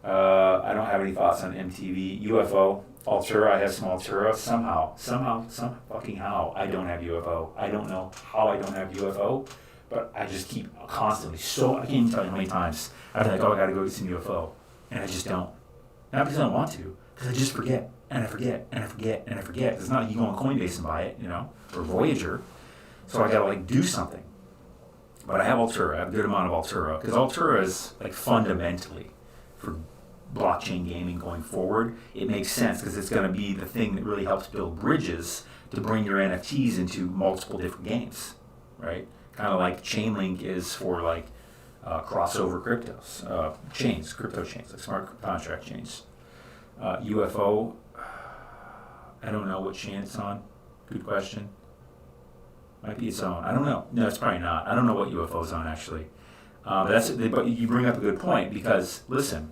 I don't have any thoughts on MTV. UFO, Altura, I have some Altura. Some fucking how, I don't have UFO. I don't know how I don't have UFO, but I just keep constantly, I can't even tell you how many times I've been like, I gotta go get some UFO. And I just don't. Not because I don't want to, because I just forget. And I forget, and I forget, and I forget. It's not like you go on Coinbase and buy it, or Voyager. So I gotta do something. But I have Altura. I have a good amount of Altura, because Altura is fundamentally for blockchain gaming going forward. It makes sense because it's going to be the thing that really helps build bridges to bring your NFTs into multiple different games, right? Kind of like Chainlink is for crossover cryptos, crypto chains, like smart contract chains. UFO, I don't know what chain it's on. Good question. Might be its own. I don't know. No, it's probably not. I don't know what UFO's on actually. But you bring up a good point because listen,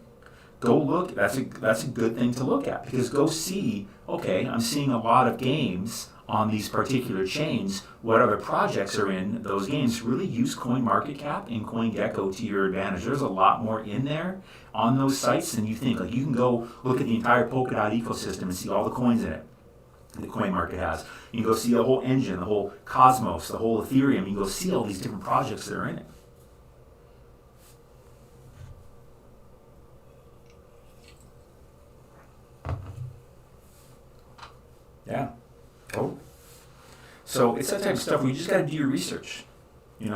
go look. That's a good thing to look at because go see. Okay, I'm seeing a lot of games on these particular chains. What other projects are in those games? Really use CoinMarketCap and CoinGecko to your advantage. There's a lot more in there on those sites than you think. Like you can go look at the entire Polkadot ecosystem and see all the coins in it the CoinMarket has. You can go see the whole engine, the whole Cosmos, the whole Ethereum. You can go see all these different projects that are in it. Yeah. Oh. So it's that type of stuff where you just got to do your research. It's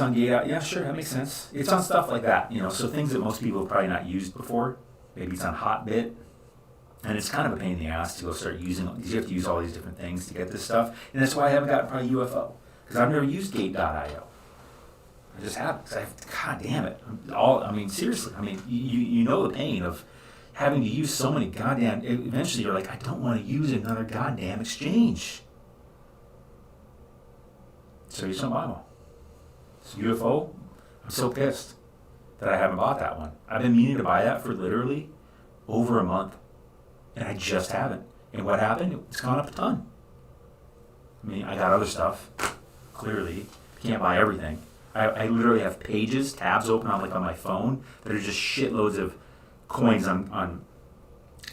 on Gate. Yeah, sure, that makes sense. It's on stuff like that. So things that most people have probably not used before. Maybe it's on Hotbit. And it's kind of a pain in the ass to go start using, because you have to use all these different things to get this stuff. And that's why I haven't gotten probably UFO. Because I've never used Gate.io. I just haven't. God damn it. Seriously. You know the pain of having to use so many eventually you're like, I don't want to use another goddamn exchange. So you just don't buy one. So UFO, I'm so pissed that I haven't bought that one. I've been meaning to buy that for literally over a month. And I just haven't. And what happened? It's gone up a ton. I got other stuff. Clearly. Can't buy everything. I literally have tabs open on my phone that are just shitloads of coins on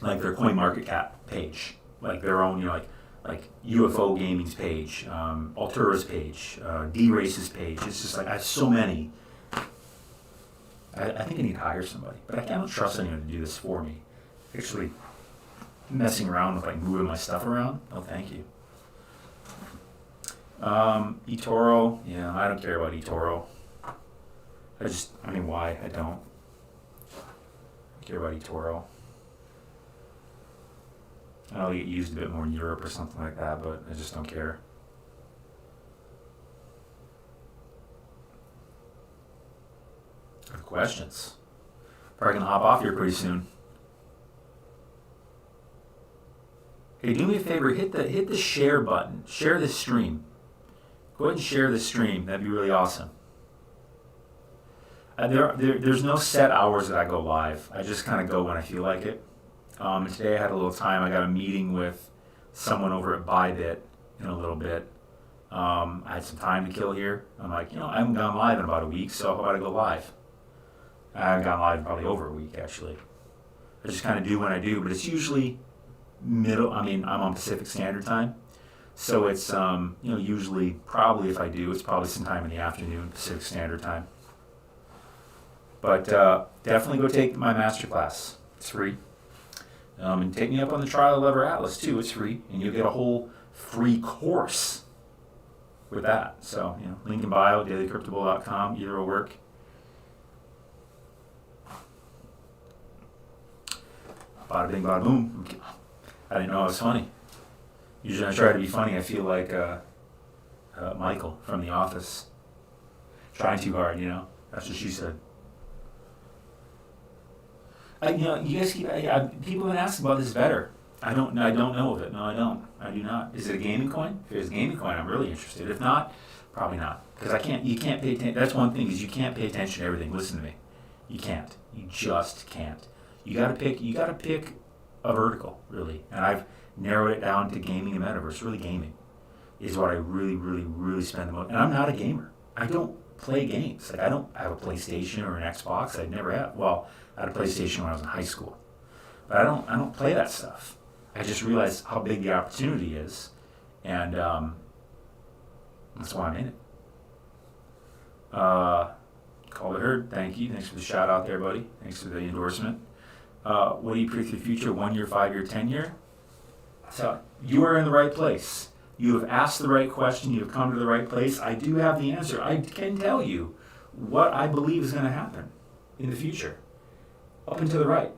their CoinMarketCap page. Like their own, like UFO Gaming's page, Altura's page, D-Race's page. It's just I have so many. I think I need to hire somebody. But I can't trust anyone to do this for me. Actually, messing around with moving my stuff around. Oh, thank you. eToro. Yeah, I don't care about eToro. Why? I don't care about eToro. I know they get used a bit more in Europe or something like that, but I just don't care. Other questions? Probably gonna hop off here pretty soon. Hey, do me a favor, hit the share button. Share this stream. Go ahead and share this stream. That'd be really awesome. There's no set hours that I go live. I just kind of go when I feel like it. Today I had a little time. I got a meeting with someone over at Bybit in a little bit. I had some time to kill here. I'm like, I haven't gone live in about a week, so how about I go live? I haven't gone live in probably over a week, actually. I just kind of do when I do, but it's usually middle. I'm on Pacific Standard Time, so it's usually, probably if I do, it's probably sometime in the afternoon Pacific Standard Time. But definitely go take my masterclass. It's free. And take me up on the Trial Lever Atlas too. It's free, and you'll get a whole free course with that. So, link in bio, dailycryptobull.com. Either will work. Bada bing, bada boom. I didn't know I was funny. Usually I try to be funny. I feel like Michael from The Office. Trying too hard, That's what she said. You guys keep. People have been asking about this Vetter. I don't know of it. No, I don't. I do not. Is it a gaming coin? If it's a gaming coin, I'm really interested. If not, probably not. Because you can't pay attention. That's one thing, is you can't pay attention to everything. Listen to me. You can't. You just can't. You gotta pick a vertical, really. And I've narrowed it down to gaming and metaverse. Really, gaming is what I really, really, really spend the most. And I'm not a gamer. I don't play games. I don't have a PlayStation or an Xbox. I never have. Well, I had a PlayStation when I was in high school, but I don't play that stuff. I just realized how big the opportunity is, and that's why I'm in it. Call the herd. Thank you. Thanks for the shout out there, buddy. Thanks for the endorsement. What do you predict for the future? 1 year, 5 year, 10 year? So you are in the right place. You have asked the right question. You have come to the right place. I do have the answer. I can tell you what I believe is going to happen in the future. Up and to the right.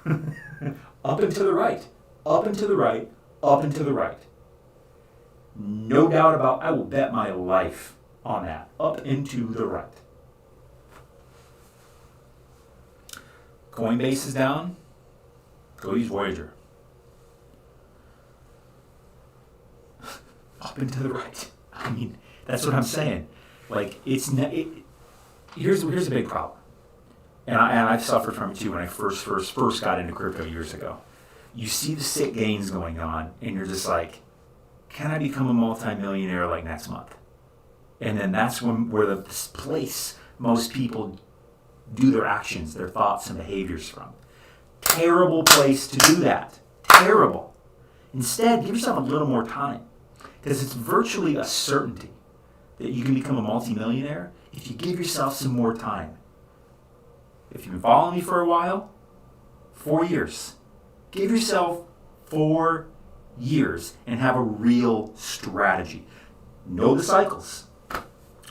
Up and to the right. Up and to the right. Up and to the right. No doubt about it. I will bet my life on that. Up and to the right. Coinbase is down. Go use Voyager. Up and to the right. I mean, that's what I'm saying. Like, here's a big problem. And I've suffered from it too when I first got into crypto years ago. You see the sick gains going on, and you're just like, can I become a multimillionaire like next month? And then that's where the place most people do their actions, their thoughts and behaviors from. Terrible place to do that. Terrible. Instead, give yourself a little more time, because it's virtually a certainty that you can become a multimillionaire if you give yourself some more time. If you've been following me for a while, 4 years. Give yourself 4 years and have a real strategy. Know the cycles.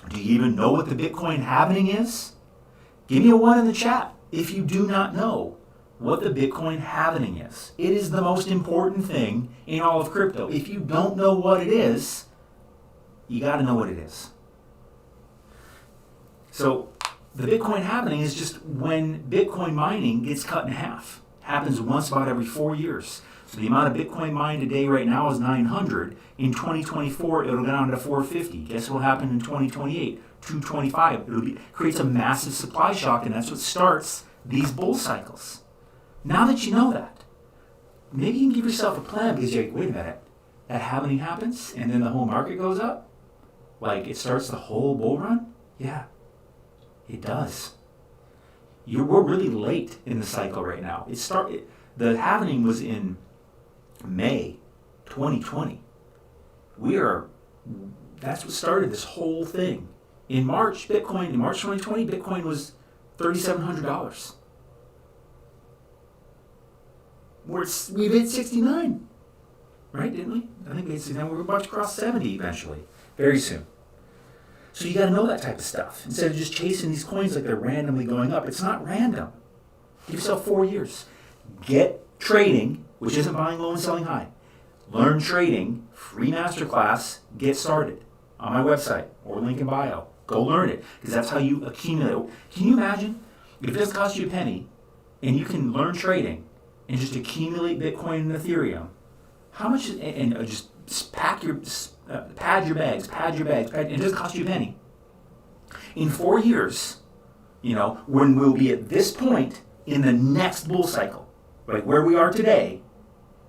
Do you even know what the Bitcoin halving is? Give me a 1 in the chat if you do not know what the Bitcoin halving is. It is the most important thing in all of crypto. If you don't know what it is, you got to know what it is. So the Bitcoin halving is just when Bitcoin mining gets cut in half. Happens once about every 4 years. So the amount of Bitcoin mined today right now is 900. In 2024, it'll go down to 450. Guess what will happen in 2028? 225. Creates a massive supply shock, and that's what starts these bull cycles. Now that you know that, maybe you can give yourself a plan, because you're like, wait a minute, that halving happens and then the whole market goes up? Like it starts the whole bull run? Yeah, it does. We're really late in the cycle right now. The halving was in May 2020. That's what started this whole thing. In March 2020, Bitcoin was $3,700. We've hit 69, right? Didn't we? I think we hit 69. We're about to cross 70 eventually, very soon. So you got to know that type of stuff instead of just chasing these coins like they're randomly going up. It's not random. Give yourself 4 years. Get trading, which isn't buying low and selling high. Learn trading, free masterclass. Get started on my website or link in bio. Go learn it, because that's how you accumulate. Can you imagine if it doesn't cost you a penny and you can learn trading and just accumulate Bitcoin and Ethereum? How much? And just pad your bags. It doesn't cost you a penny. In 4 years, when we'll be at this point in the next bull cycle, like where we are today,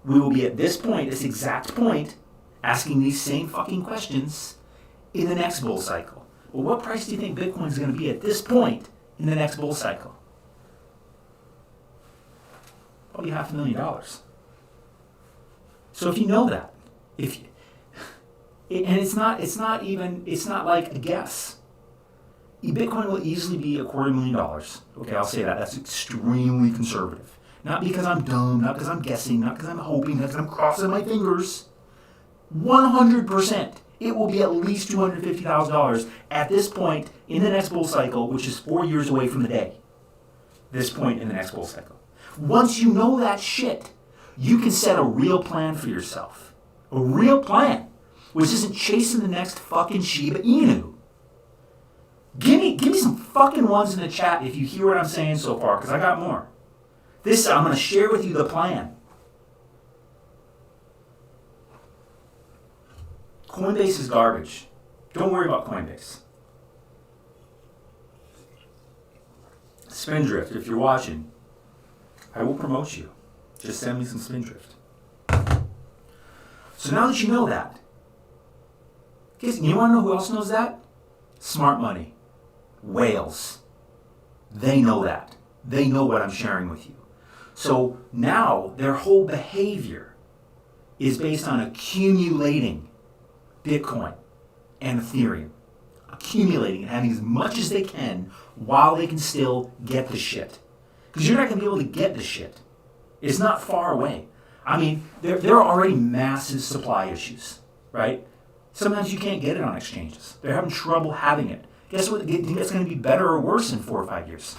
we will be at this point, this exact point, asking these same fucking questions in the next bull cycle. Well, what price do you think Bitcoin is going to be at this point in the next bull cycle? Probably $500,000. So if you know that, and it's not like a guess. Bitcoin will easily be $250,000. Okay, I'll say that. That's extremely conservative. Not because I'm dumb, not because I'm guessing, not because I'm hoping, not because I'm crossing my fingers. 100%. It will be at least $250,000 at this point in the next bull cycle, which is 4 years away from the day. This point in the next bull cycle. Once you know that shit, you can set a real plan for yourself. A real plan, which isn't chasing the next fucking Shiba Inu. Give me some fucking ones in the chat if you hear what I'm saying so far, because I got more. I'm going to share with you the plan. Coinbase is garbage. Don't worry about Coinbase. Spindrift, if you're watching, I will promote you. Just send me some Spindrift. So now that you know that, you want to know who else knows that? Smart money. Whales. They know that. They know what I'm sharing with you. So now their whole behavior is based on accumulating Bitcoin and Ethereum. Accumulating and having as much as they can while they can still get the shit. Because you're not going to be able to get the shit. It's not far away. I mean, there are already massive supply issues, right? Sometimes you can't get it on exchanges. They're having trouble having it. Guess what? Do you think it's going to be better or worse in 4 or 5 years?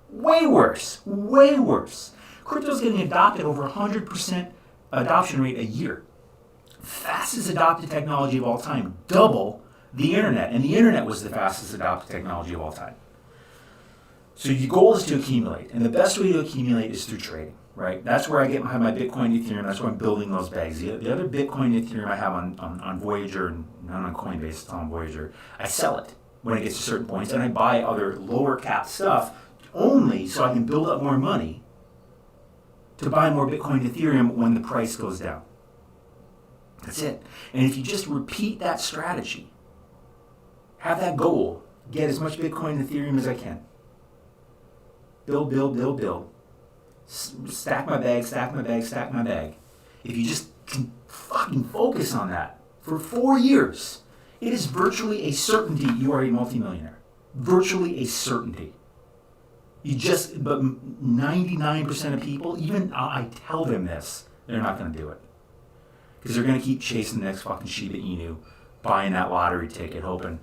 Way worse. Way worse. Crypto's getting adopted over 100% adoption rate a year. Fastest adopted technology of all time. Double the internet. And the internet was the fastest adopted technology of all time. So your goal is to accumulate. And the best way to accumulate is through trading, right? That's where I get my Bitcoin, Ethereum. That's where I'm building those bags. The other Bitcoin, Ethereum I have on Voyager, and not on Coinbase, it's on Voyager. I sell it when it gets to certain points. And I buy other lower cap stuff only so I can build up more money to buy more Bitcoin, Ethereum when the price goes down. That's it. And if you just repeat that strategy, have that goal, get as much Bitcoin, Ethereum as I can. Build, build, build, build. Stack my bag, stack my bag, stack my bag. If you just can fucking focus on that for 4 years, it is virtually a certainty you are a multimillionaire. Virtually a certainty. But 99% of people, even I tell them this, they're not going to do it. Because they're going to keep chasing the next fucking Shiba Inu, buying that lottery ticket, hoping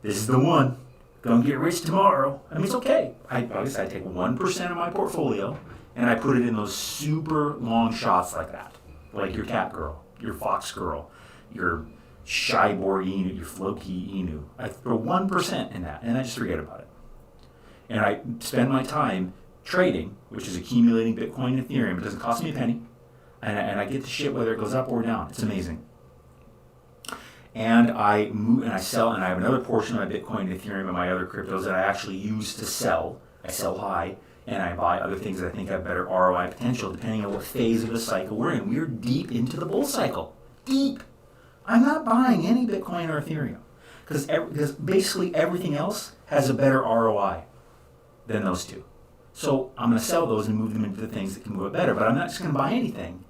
this is the one. Gonna get rich tomorrow. I mean, it's okay. I take 1% of my portfolio and I put it in those super long shots like that. Like your cat girl, your fox girl, your Shibor Inu, your Floki Inu. I throw 1% in that and I just forget about it. And I spend my time trading, which is accumulating Bitcoin and Ethereum. It doesn't cost me a penny. And I get the shit whether it goes up or down. It's amazing. And I move and I sell, and I have another portion of my Bitcoin, Ethereum, and my other cryptos that I actually use to sell. I sell high, and I buy other things that I think have better ROI potential, depending on what phase of the cycle we're in. We're deep into the bull cycle. Deep. I'm not buying any Bitcoin or Ethereum because basically everything else has a better ROI than those two. So I'm going to sell those and move them into the things that can move it better. But I'm not just going to buy anything.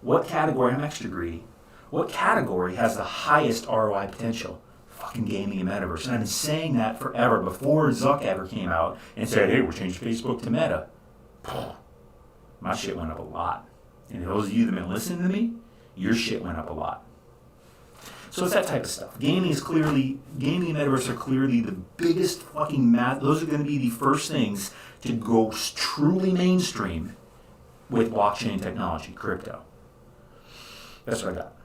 What category? I'm extra greedy. What category has the highest ROI potential? Fucking gaming and metaverse. And I've been saying that forever, before Zuck ever came out and said, hey, we're changing Facebook to Meta. My shit went up a lot. And those of you that have been listening to me, your shit went up a lot. So it's that type of stuff. Gaming and metaverse are clearly the biggest fucking those are going to be the first things to go truly mainstream with blockchain technology, crypto. That's what I got.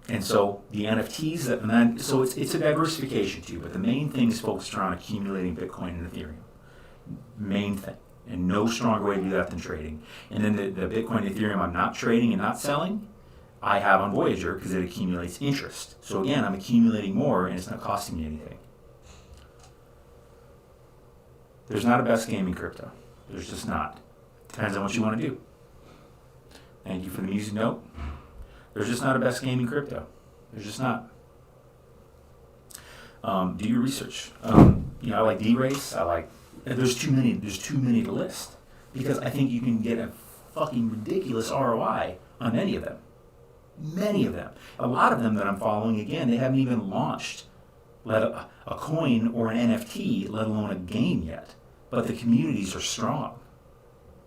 And so the NFTs, so it's a diversification too, but the main thing is focused around accumulating Bitcoin and Ethereum. Main thing. And no stronger way to do that than trading. And then the Bitcoin and Ethereum I'm not trading and not selling, I have on Voyager because it accumulates interest. So again, I'm accumulating more and it's not costing me anything. There's not a best game in crypto. There's just not. Depends on what you want to do. Thank you for the music note. There's just not a best game in crypto. There's just not. Do your research. I like D-Race. There's too many to list because I think you can get a fucking ridiculous ROI on many of them. Many of them. A lot of them that I'm following, again, they haven't even launched let a coin or an NFT, let alone a game yet. But the communities are strong.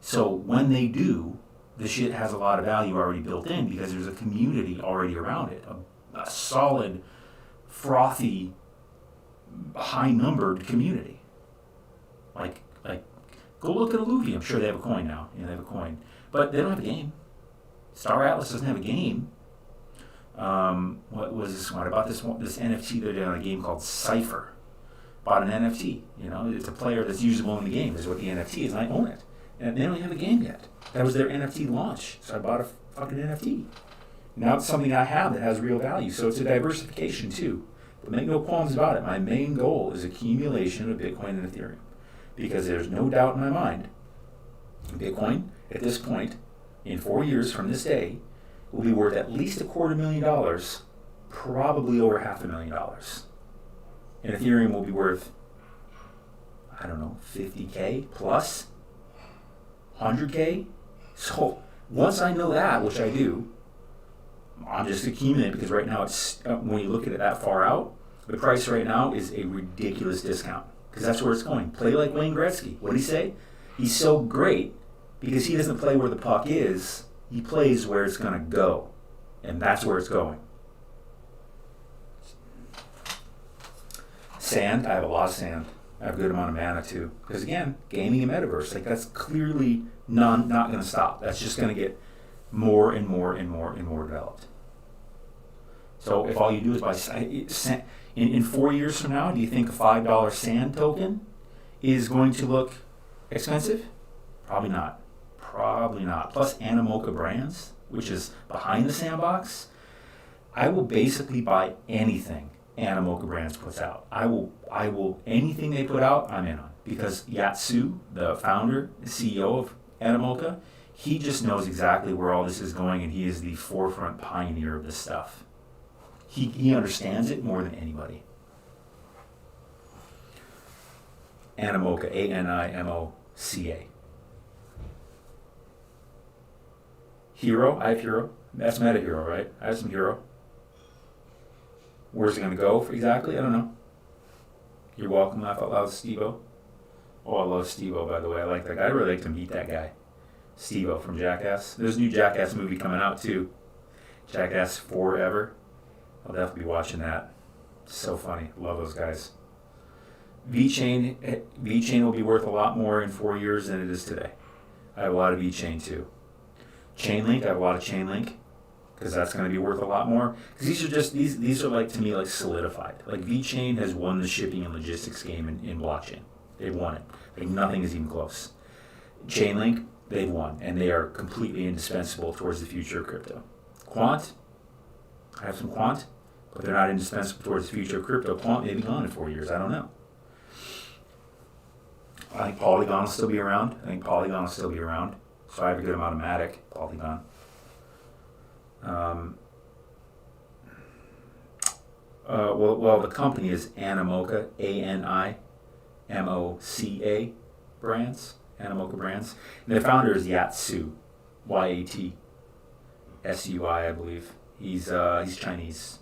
So when they do, the shit has a lot of value already built in because there's a community already around it. A solid, frothy, high-numbered community. Like, go look at Illuvi. I'm sure they have a coin now. They have a coin. But they don't have a game. Star Atlas doesn't have a game. What was this one? I bought this NFT the other day on a game called Cypher. Bought an NFT. It's a player that's usable in the game is what the NFT is, and I own it. And they don't have a game yet. That was their NFT launch. So I bought a fucking NFT. Now it's something I have that has real value. So it's a diversification too. But make no qualms about it. My main goal is accumulation of Bitcoin and Ethereum. Because there's no doubt in my mind, Bitcoin, at this point, in 4 years from this day, will be worth at least $250,000, probably over $500,000. And Ethereum will be worth, I don't know, 50K plus, 100K. So once I know that, which I do, I'm just accumulating because right now it's when you look at it that far out, the price right now is a ridiculous discount because that's where it's going. Play like Wayne Gretzky. What did he say? He's so great because he doesn't play where the puck is. He plays where it's going to go, and that's where it's going. Sand, I have a lot of sand. I have a good amount of mana too. Because again, gaming and metaverse, that's clearly not going to stop. That's just going to get more and more and more and more developed. So if all you do is buy sand, in 4 years from now, do you think a $5 sand token is going to look expensive? Probably not. Probably not. Plus Animoca Brands, which is behind the sandbox, I will basically buy anything Animoca Brands puts out. I will anything they put out, I'm in on. Because Yatsu, the founder, the CEO of Animoca, he just knows exactly where all this is going, and he is the forefront pioneer of this stuff. He understands it more than anybody. Animoca, Animoca. Hero, I have Hero. That's Meta Hero, right? I have some Hero. Where's it going to go exactly? I don't know. You're welcome, laugh out loud, Steve-O. Oh, I love Steve-O, by the way. I like that guy. I'd really like to meet that guy. Steve-O from Jackass. There's a new Jackass movie coming out, too. Jackass Forever. I'll definitely be watching that. So funny. Love those guys. VeChain will be worth a lot more in 4 years than it is today. I have a lot of VeChain, too. Chainlink, I have a lot of Chainlink. Because that's going to be worth a lot more. Because these are to me solidified. Like VeChain has won the shipping and logistics game in blockchain. They've won it. Nothing is even close. Chainlink, they've won. And they are completely indispensable towards the future of crypto. Quant, I have some Quant, but they're not indispensable towards the future of crypto. Quant may be gone in 4 years. I don't know. I think Polygon will still be around. So I have a good amount of Matic, Polygon. Well, the company is Animoca, Animoca Brands, Animoca Brands. And the founder is Yatsu, Yatsui, I believe. He's Chinese,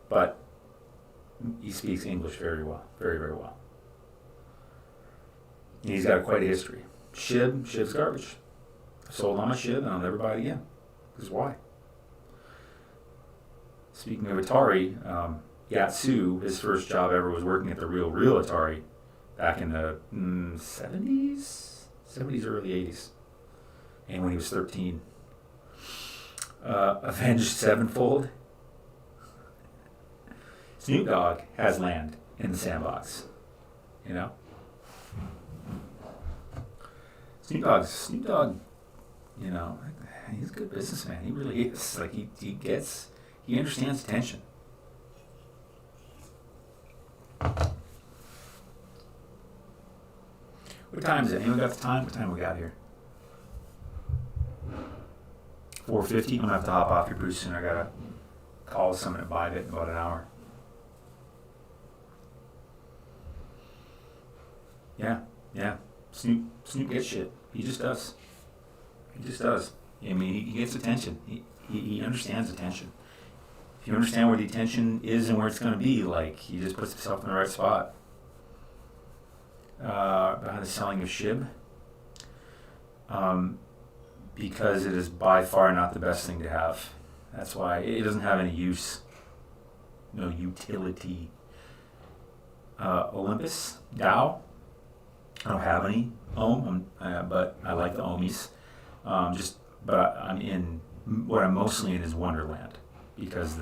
but he speaks English very well, very, very well. And he's got quite a history. Shib's garbage. I sold on my Shib and I'll never buy it again. Because why? Speaking of Atari, Yatsu, his first job ever was working at the real Atari back in the 70s, early 80s. And when he was 13. Avenged Sevenfold. Snoop Dogg has land in the sandbox. Snoop Dogg, he's a good businessman. He really is. He understands attention. What time is it? Anyone got the time? What time we got here? 4:50. I'm gonna have to hop off here pretty soon. I gotta call someone to buy it in about an hour. Yeah. Snoop gets shit. He just does. I mean, he gets attention. He understands attention. if you understand where the attention is and where it's going to be, like, he just puts himself in the right spot. Behind the selling of SHIB, because it is by far not the best thing to have. That's why it doesn't have any use, no utility. Olympus, Dow, I don't have any Ohm, but I like the Ohmies. What I'm mostly in is Wonderland, because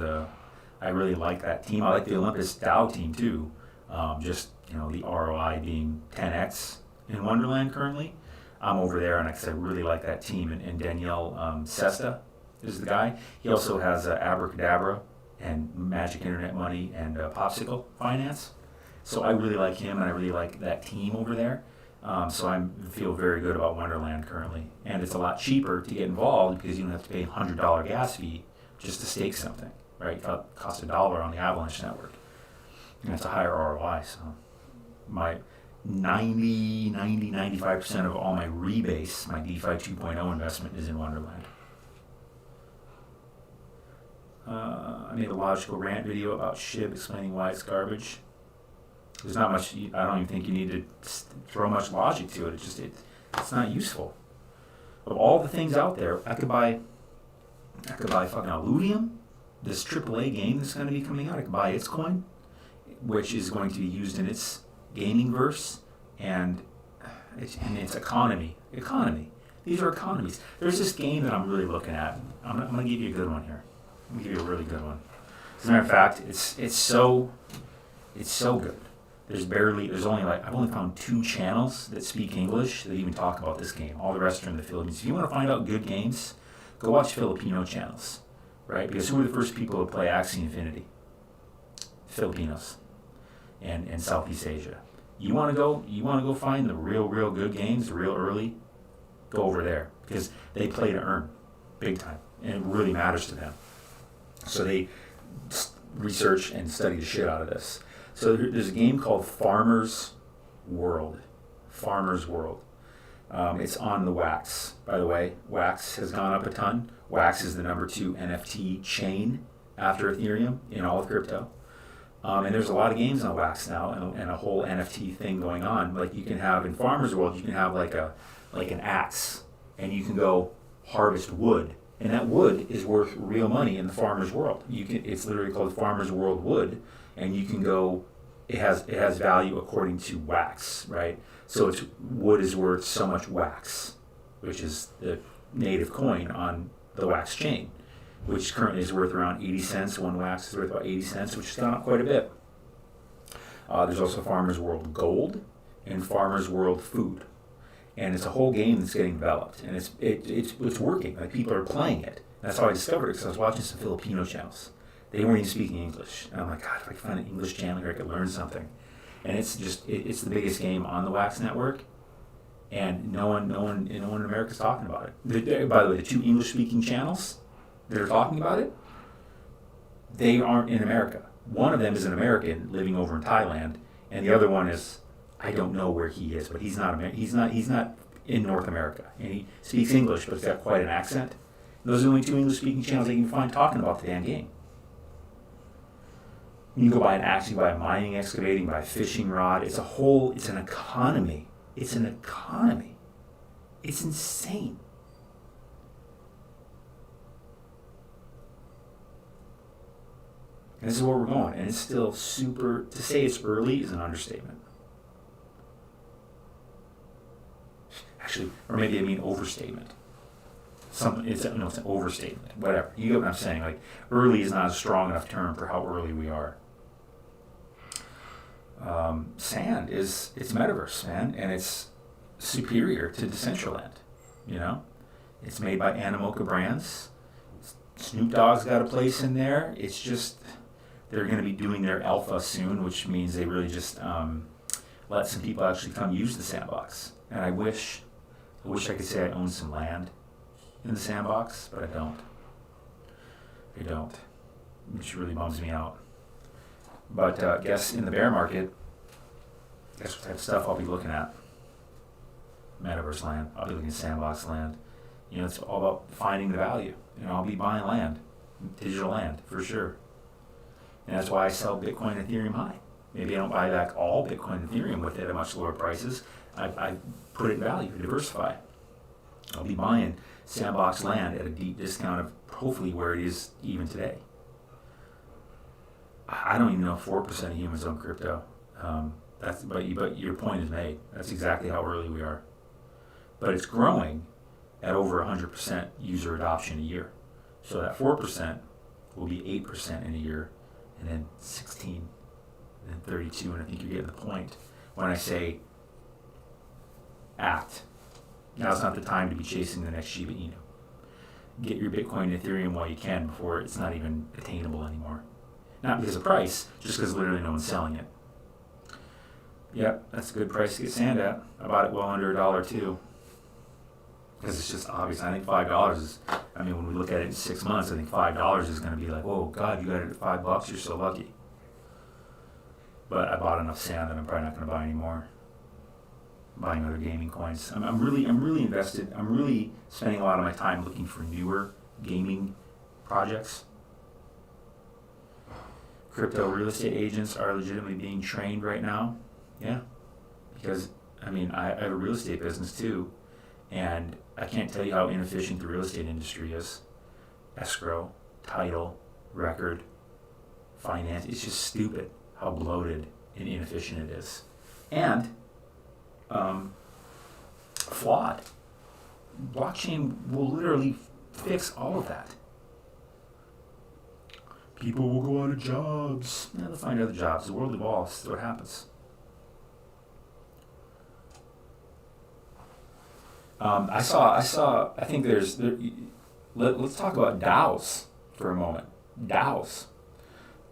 I really like that team. I like the Olympus Dow team too. The ROI being 10x in Wonderland currently. I'm over there, and I really like that team. And Danielle Sesta is the guy. He also has Abracadabra and Magic Internet Money and Popsicle Finance. So I really like him, and I really like that team over there. So I feel very good about Wonderland currently. And it's a lot cheaper to get involved because you don't have to pay a $100 gas fee just to stake something, right? It costs $1 on the Avalanche network. And it's a higher ROI. So my 95% of all my rebase, my DeFi 2.0 investment is in Wonderland. I made a logical rant video about SHIB explaining why it's garbage. There's not much. I don't even think you need to throw much logic to it. It's not useful. Of all the things out there, I could buy fucking Illuvium, this AAA game that's going to be coming out. I could buy its coin, which is going to be used in its gaming verse and its economy. These are economies. There's this game that I'm really looking at. I'm going to give you a good one here. I'm going to give you a really good one. As a matter of fact, it's so good. There's only I've only found 2 channels that speak English that even talk about this game. All the rest are in the Philippines. If you want to find out good games, go watch Filipino channels, right? Because who were the first people to play Axie Infinity? Filipinos and Southeast Asia. You want to go find the real good games, the real early, go over there because they play to earn big time, and it really matters to them. So they research and study the shit out of this. So there's a game called Farmer's World. It's on the Wax, by the way. Wax has gone up a ton. Wax is the number 2 NFT chain after Ethereum in all of crypto. And there's a lot of games on Wax now, and a whole NFT thing going on. Like you can have in Farmer's World, you can have like an axe, and you can go harvest wood, and that wood is worth real money in the Farmer's World. It's literally called Farmer's World Wood, and you can go. It has value according to Wax, right? So wood is worth so much Wax, which is the native coin on the Wax chain, which currently is worth around 80 cents. One Wax is worth about 80 cents, which has gone up quite a bit. There's also Farmer's World Gold and Farmer's World Food. And it's a whole game that's getting developed. And it's working. Like, people are playing it. That's how I discovered it, because I was watching some Filipino channels. They weren't even speaking English. And I'm like, God, if I could find an English channel here, I could learn something. And it's the biggest game on the Wax network. And no one in America's talking about it. By the way, the 2 English-speaking channels that are talking about it, they aren't in America. One of them is an American living over in Thailand, and the other one is, I don't know where he is, but he's not in North America, and he speaks English, but he's got quite an accent. Those are the only 2 English-speaking channels that you can find talking about the damn game. You can go buy an axe, you can buy a mining excavating, buy a fishing rod. It's an economy. It's an economy. It's insane. And this is where we're going, and it's still to say it's early is an understatement. Actually, or maybe I mean overstatement. It's an overstatement, whatever. You get what I'm saying? Like, early is not a strong enough term for how early we are. Sand it's metaverse, man, and it's superior to Decentraland, you know? It's made by Animoca Brands. Snoop Dogg's got a place in there. It's just, they're going to be doing their alpha soon, which means they really just let some people actually come use the sandbox. And I wish I could say I own some land in the sandbox, but I don't, which really bums me out. But guess in the bear market, guess what type of stuff I'll be looking at? Metaverse land. I'll be looking at sandbox land. You know, it's all about finding the value. You know, I'll be buying land, digital land, for sure. And that's why I sell Bitcoin and Ethereum high. Maybe I don't buy back all Bitcoin and Ethereum with it at much lower prices. I put it in value, diversify. I'll be buying sandbox land at a deep discount of hopefully where it is even today. I don't even know if 4% of humans own crypto. But your point is made. That's exactly how early we are. But it's growing at over 100% user adoption a year. So that 4% will be 8% in a year, and then 16, and then 32, and I think you're getting the point when I say act. Now's not the time to be chasing the next Shiba Inu. Get your Bitcoin and Ethereum while you can before it's not even attainable anymore. Not because of price, just because literally no one's selling it. Yep, that's a good price to get sand at. I bought it well under $1 too. Because it's just obvious. I think $5 is, when we look at it in 6 months, I think $5 is going to be like, oh God, you got it at $5, you're so lucky. But I bought enough sand that I'm probably not going to buy any more. I'm buying other gaming coins. I'm really invested. I'm really spending a lot of my time looking for newer gaming projects. Crypto real estate agents are legitimately being trained right now. Yeah, because I have a real estate business too, and I can't tell you how inefficient the real estate industry is. Escrow, title, record, finance, it's just stupid how bloated and inefficient it is. And flawed. Blockchain will literally fix all of that. People will go out of jobs. Yeah, they'll find other jobs. The world evolves. That's what happens. I think let's talk about DAOs for a moment. DAOs.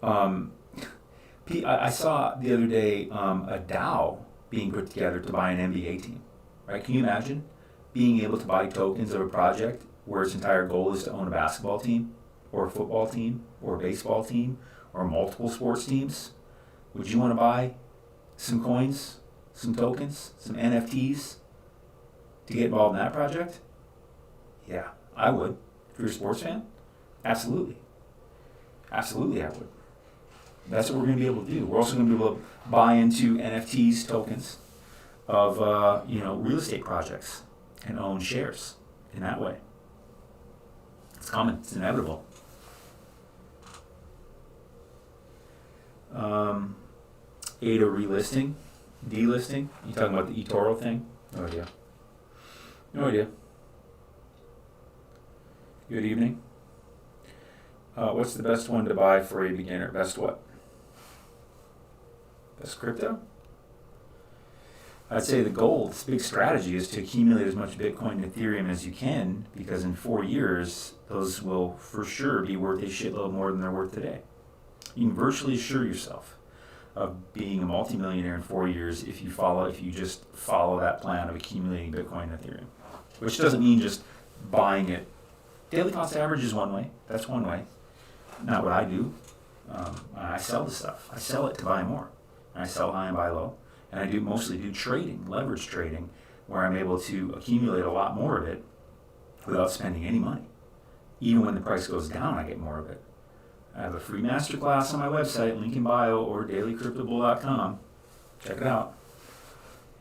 I saw the other day a DAO being put together to buy an NBA team. Right? Can you imagine being able to buy tokens of a project where its entire goal is to own a basketball team, or a football team, or a baseball team, or multiple sports teams? Would you want to buy some coins, some tokens, some NFTs to get involved in that project? Yeah, I would. If you're a sports fan, absolutely. Absolutely, I would. That's what we're going to be able to do. We're also going to be able to buy into NFTs, tokens of real estate projects and own shares in that way. It's coming. It's inevitable. ADA relisting, delisting. You talking about the eToro thing? No idea. No idea. Good evening. What's the best one to buy for a beginner? Best what? Best crypto? I'd say the goal, this big strategy, is to accumulate as much Bitcoin and Ethereum as you can, because in 4 years, those will for sure be worth a shitload more than they're worth today. You can virtually assure yourself of being a multimillionaire in 4 years if you just follow that plan of accumulating Bitcoin and Ethereum. Which doesn't mean just buying it. Daily cost average is one way. That's one way. Not what I do. I sell the stuff. I sell it to buy more. And I sell high and buy low. And I mostly do trading, leverage trading, where I'm able to accumulate a lot more of it without spending any money. Even when the price goes down, I get more of it. I have a free masterclass on my website, link in bio, or dailycryptobull.com. Check it out.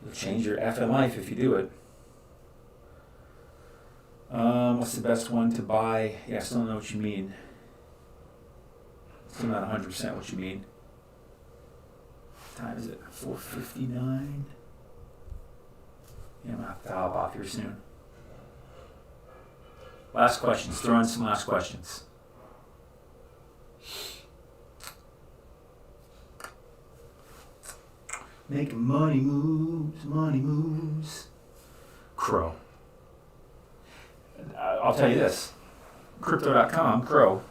It'll change your effing life if you do it. What's the best one to buy? Yeah, I still don't know what you mean. Still not 100% what you mean. What time is it? 4:59. Yeah, I'm going to have to hop off here soon. Last questions. Throw in some last questions. Making money moves. Crow. I'll tell you this. Crypto.com, Crow,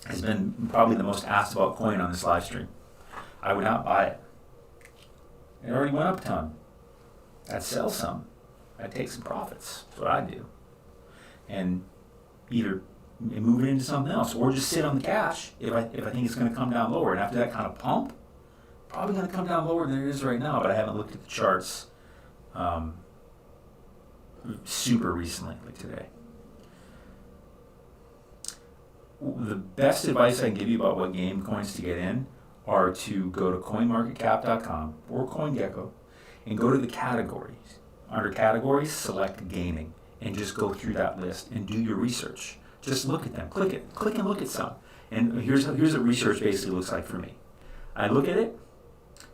has been probably the most asked about coin on this live stream. I would not buy it. It already went up a ton. I'd sell some. I'd take some profits. That's what I'd do. And either move it into something else or just sit on the cash if I think it's going to come down lower. And after that kind of pump, probably going to come down lower than it is right now, but I haven't looked at the charts super recently, like today. the best advice I can give you about what game coins to get in are to go to coinmarketcap.com or CoinGecko and go to the categories. Under categories, select gaming and just go through that list and do your research. Just look at them. Click and look at some. And here's what research basically looks like for me. I look at it.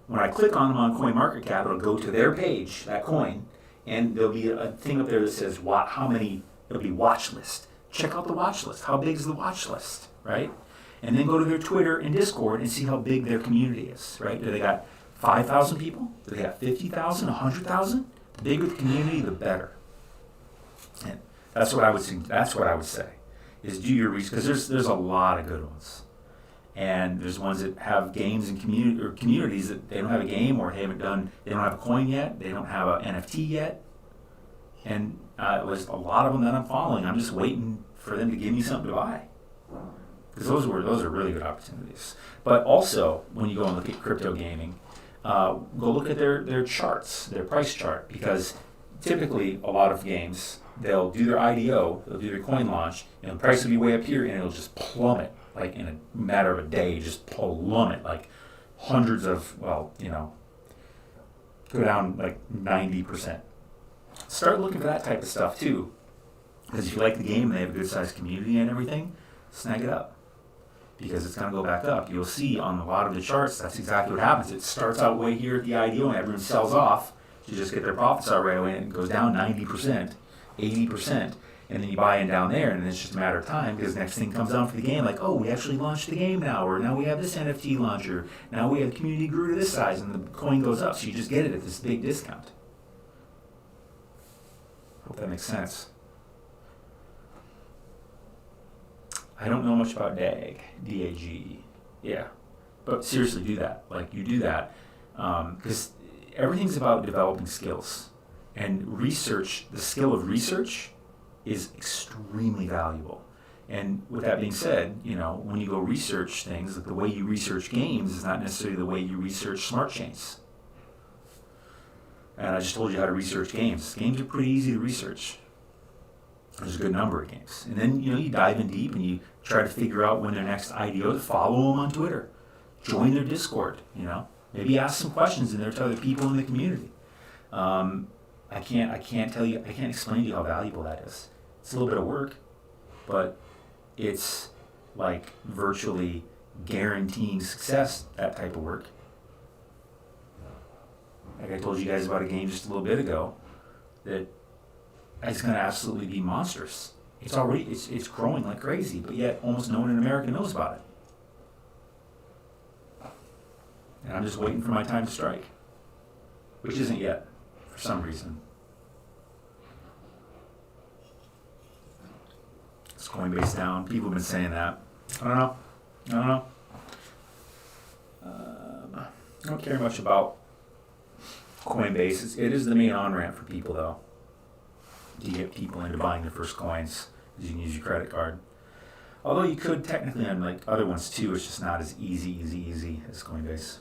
When I click on them on CoinMarketCap, it'll go to their page, that coin, and there'll be a thing up there that says how many. It'll be watch list. Check out the watch list. How big is the watch list, right? And then go to their Twitter and Discord and see how big their community is, right? Do they got 5,000 people? Do they got 50,000, 100,000? The bigger the community, the better. And that's what I would say. That's what I would say, is do your research, because there's a lot of good ones. And there's ones that have games and communities that they don't have a game or they don't have a coin yet, they don't have an NFT yet. And there's a lot of them that I'm following. I'm just waiting for them to give me something to buy. Because those are really good opportunities. But also, when you go and look at crypto gaming, go look at their charts, their price chart, because typically a lot of games, they'll do their IDO, they'll do their coin launch, and the price will be way up here, and it'll just plummet, like in a matter of a day, just plummet, like hundreds of, go down like 90%. Start looking for that type of stuff too, because if you like the game and they have a good sized community and everything, snag it up, because it's going to go back up. You'll see on a lot of the charts, that's exactly what happens. It starts out way here at the IDO and everyone sells off to just get their profits out right away, and it goes down 90%, 80%, and then you buy in down there, and it's just a matter of time, because next thing comes down for the game, like, oh, we actually launched the game now, or now we have this NFT launcher, now we have the community grew to this size, and the coin goes up, so you just get it at this big discount. Hope that makes sense. I don't know much about DAG, D-A-G, yeah, but seriously, do that. Like, you do that, because everything's about developing skills, and research, the skill of research is extremely valuable. And with that being said, when you go research things, like the way you research games is not necessarily the way you research smart chains. And I just told you how to research games. Games are pretty easy to research. There's a good number of games. And then, you dive in deep and you try to figure out when their next IDO, to follow them on Twitter. Join their Discord, Maybe ask some questions in there to other people in the community. I can't explain to you how valuable that is. It's a little bit of work, but it's like virtually guaranteeing success, that type of work. Like I told you guys about a game just a little bit ago that is going to absolutely be monstrous. It's growing like crazy, but yet almost no one in America knows about it. And I'm just waiting for my time to strike, which isn't yet, for some reason. Is Coinbase down? People have been saying that. I don't know. I don't care much about Coinbase. It is the main on-ramp for people, though, to get people into buying their first coins, because you can use your credit card. Although you could technically on like other ones too, it's just not as easy as Coinbase.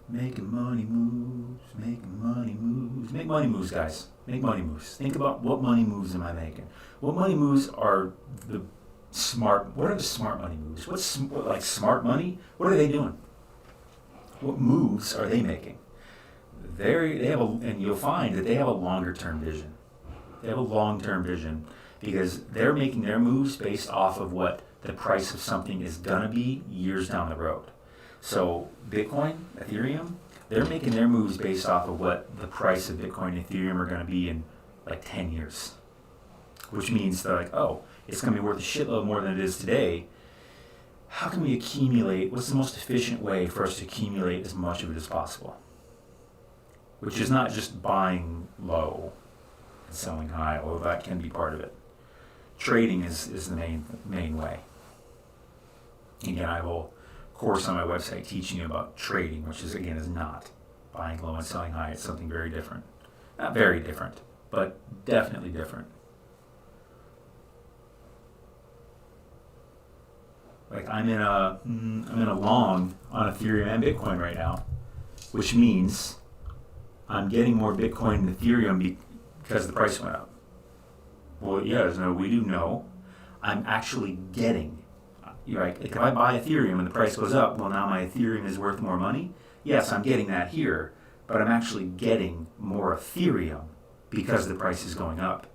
Making money moves, guys. Make money moves. Think about what money moves am I making? What money moves are the smart? What are the smart money moves? What like smart money? What are they doing? What moves are they making? And you'll find that they have a longer term vision. They have a long-term vision because they're making their moves based off of what the price of something is gonna be years down the road. So Bitcoin, Ethereum, they're making their moves based off of what the price of Bitcoin and Ethereum are gonna be in like 10 years. Which means they're like, oh, it's gonna be worth a shitload more than it is today. How can we accumulate? What's the most efficient way for us to accumulate as much of it as possible? Which is not just buying low and selling high, although that can be part of it. Trading is the main way. Again, I have a course on my website teaching you about trading, which is not buying low and selling high. It's something very different. Not very different, but definitely different. Like I'm in a long on Ethereum and Bitcoin right now, which means I'm getting more Bitcoin and Ethereum because the price went up. Well, yeah, there's no we do. No, I'm actually getting. You're right. Like if I buy Ethereum and the price goes up, well, now my Ethereum is worth more money. Yes, I'm getting that here, but I'm actually getting more Ethereum because the price is going up.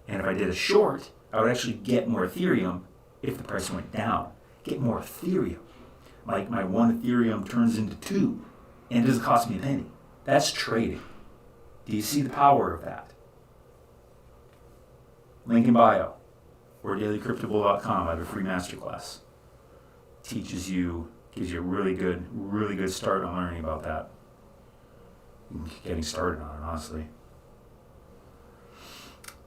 And if I did a short, I would actually get more Ethereum if the price went down. Get more Ethereum. Like my one Ethereum turns into two, and it doesn't cost me a penny. That's trading. Do you see the power of that? Link in bio, or dailycryptobull.com. I have a free masterclass. Teaches you, gives you a really good start on learning about that. Getting started on it, honestly.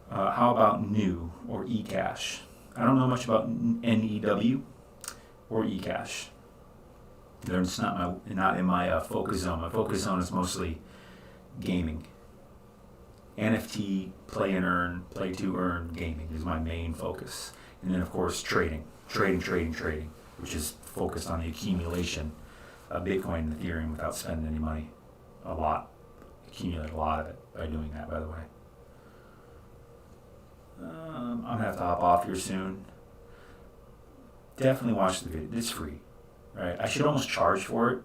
How about NEW or eCash? I don't know much about NEW or eCash. They're not in my focus zone. My focus zone is mostly gaming. NFT, play and earn, play to earn gaming is my main focus. And then, of course, trading, which is focused on the accumulation of Bitcoin and Ethereum without spending any money. A lot. Accumulate a lot of it by doing that, by the way. I'm going to have to hop off here soon. Definitely watch the video. It's free, right? I should almost charge for it.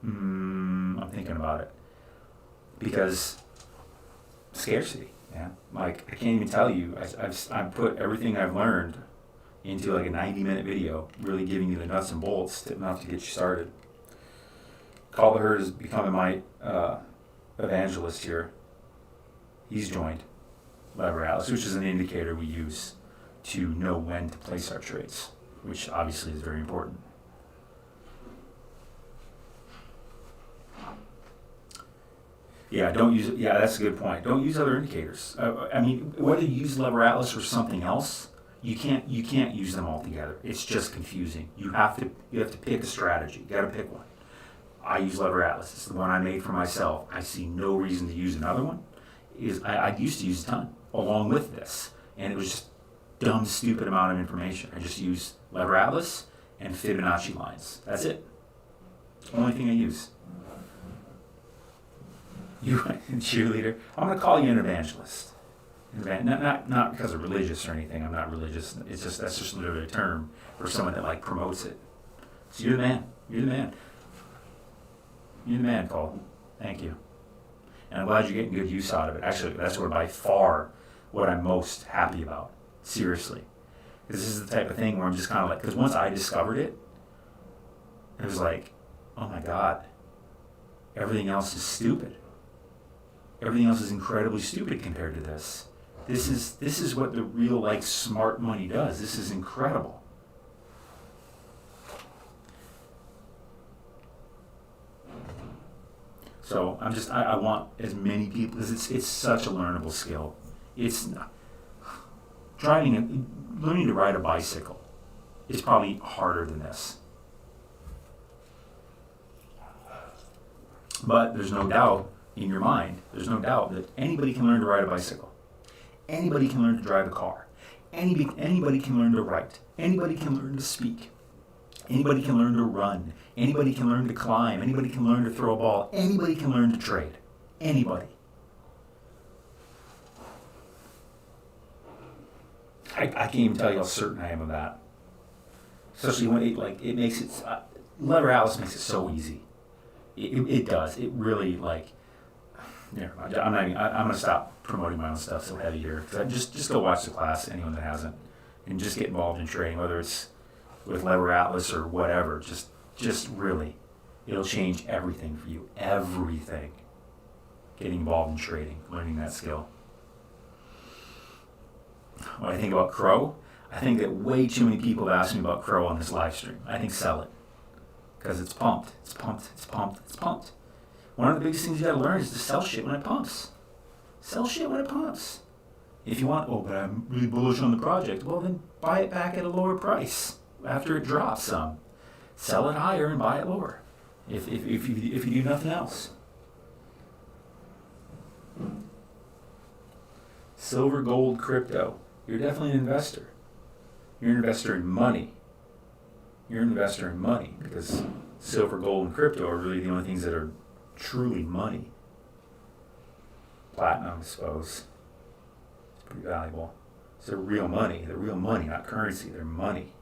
I'm thinking about it. Because scarcity, yeah. Like, I can't even tell you. I've put everything I've learned into like a 90-minute video, really giving you the nuts and bolts enough to get you started. Call the Herd is becoming my evangelist here. He's joined Lever Atlas, which is an indicator we use to know when to place our trades, which obviously is very important. Yeah, don't use it. Yeah, that's a good point. Don't use other indicators. I mean, whether you use Lever Atlas or something else, you can't use them all together. It's just confusing. You have to pick a strategy. You got to pick one. I use Lever Atlas. It's the one I made for myself. I see no reason to use another one. I used to use a ton along with this, and it was just dumb, stupid amount of information. I just use Lever Atlas and Fibonacci lines. That's it. Only thing I use. You cheerleader. I'm going to call you an evangelist. Not because of religious or anything. I'm not religious. It's just that's just literally a term for someone that like promotes it. So you're the man. You're the man. You're the man, Cole. Thank you. And I'm glad you're getting good use out of it. Actually, that's by far what I'm most happy about. Seriously. Because this is the type of thing where I'm just kind of like, because once I discovered it, it was like, oh my God, everything else is stupid. Everything else is incredibly stupid compared to this. This is what the real like smart money does. This is incredible. So I want as many people, because it's such a learnable skill. It's learning to ride a bicycle is probably harder than this. But there's no doubt in your mind, there's no doubt that anybody can learn to ride a bicycle. Anybody can learn to drive a car. Anybody can learn to write. Anybody can learn to speak. Anybody can learn to run. Anybody can learn to climb. Anybody can learn to throw a ball. Anybody can learn to trade. Anybody. I can't even tell you how certain I am of that. Especially when it makes it, Lever Atlas makes it so easy. It does. It really never mind. I'm going to stop promoting my own stuff so heavy here. Just go watch the class, anyone that hasn't, and just get involved in trading, whether it's with Lever Atlas or whatever. Just really, it'll change everything for you. Everything. Getting involved in trading, learning that skill. What I think about Crow, I think that way too many people have asked me about Crow on this live stream. I think sell it. Because it's pumped. It's pumped. It's pumped. It's pumped. One of the biggest things you gotta learn is to sell shit when it pumps. Sell shit when it pumps. If you want, but I'm really bullish on the project, well then buy it back at a lower price after it drops some. Sell it higher and buy it lower. If you do nothing else. Silver, gold, crypto. You're definitely an investor. You're an investor in money. You're an investor in money because silver, gold, and crypto are really the only things that are truly money. Platinum, I suppose. It's pretty valuable. It's their real money. They're real money, not currency. They're money.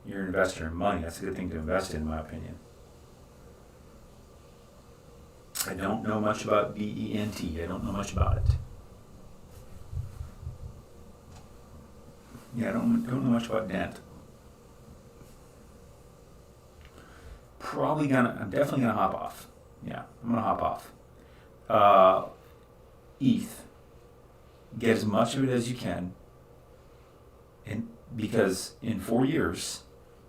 You're an investor in money. That's a good thing to invest in my opinion. I don't know much about BENT. I don't know much about it. Yeah, I don't know much about Dent. I'm definitely gonna hop off. Yeah, I'm gonna hop off. ETH. Get as much of it as you can, and because in 4 years,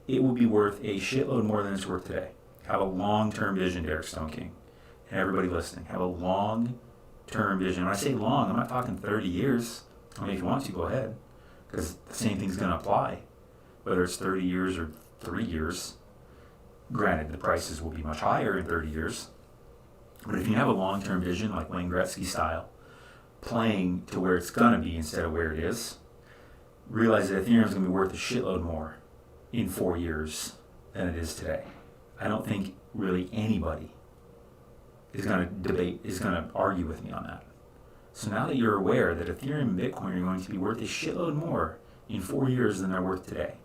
it will be worth a shitload more than it's worth today. Have a long-term vision, Derek Stone King, and everybody listening. Have a long-term vision. When I say long, I'm not talking 30 years. I mean, if you want to, go ahead, because the same thing's going to apply, whether it's 30 years or 3 years. Granted, the prices will be much higher in 30 years, but if you have a long-term vision, like Wayne Gretzky style, playing to where it's going to be instead of where it is, realize that Ethereum is going to be worth a shitload more in 4 years than it is today. I don't think really anybody is going to argue with me on that. So now that you're aware that Ethereum and Bitcoin are going to be worth a shitload more in 4 years than they're worth today,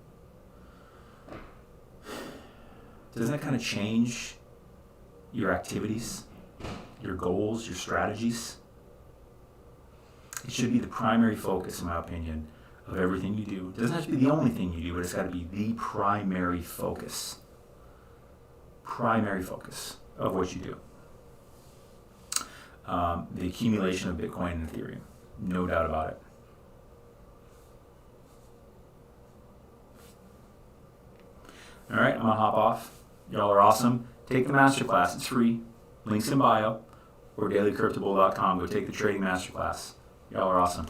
doesn't that kind of change your activities, your goals, your strategies? It should be the primary focus, in my opinion, of everything you do. It doesn't have to be the only thing you do, but it's got to be the primary focus. Primary focus of what you do. The accumulation of Bitcoin and Ethereum. No doubt about it. All right, I'm going to hop off. Y'all are awesome. Take the masterclass. It's free. Links in bio or dailycryptobull.com. Go take the trading masterclass. Y'all are awesome.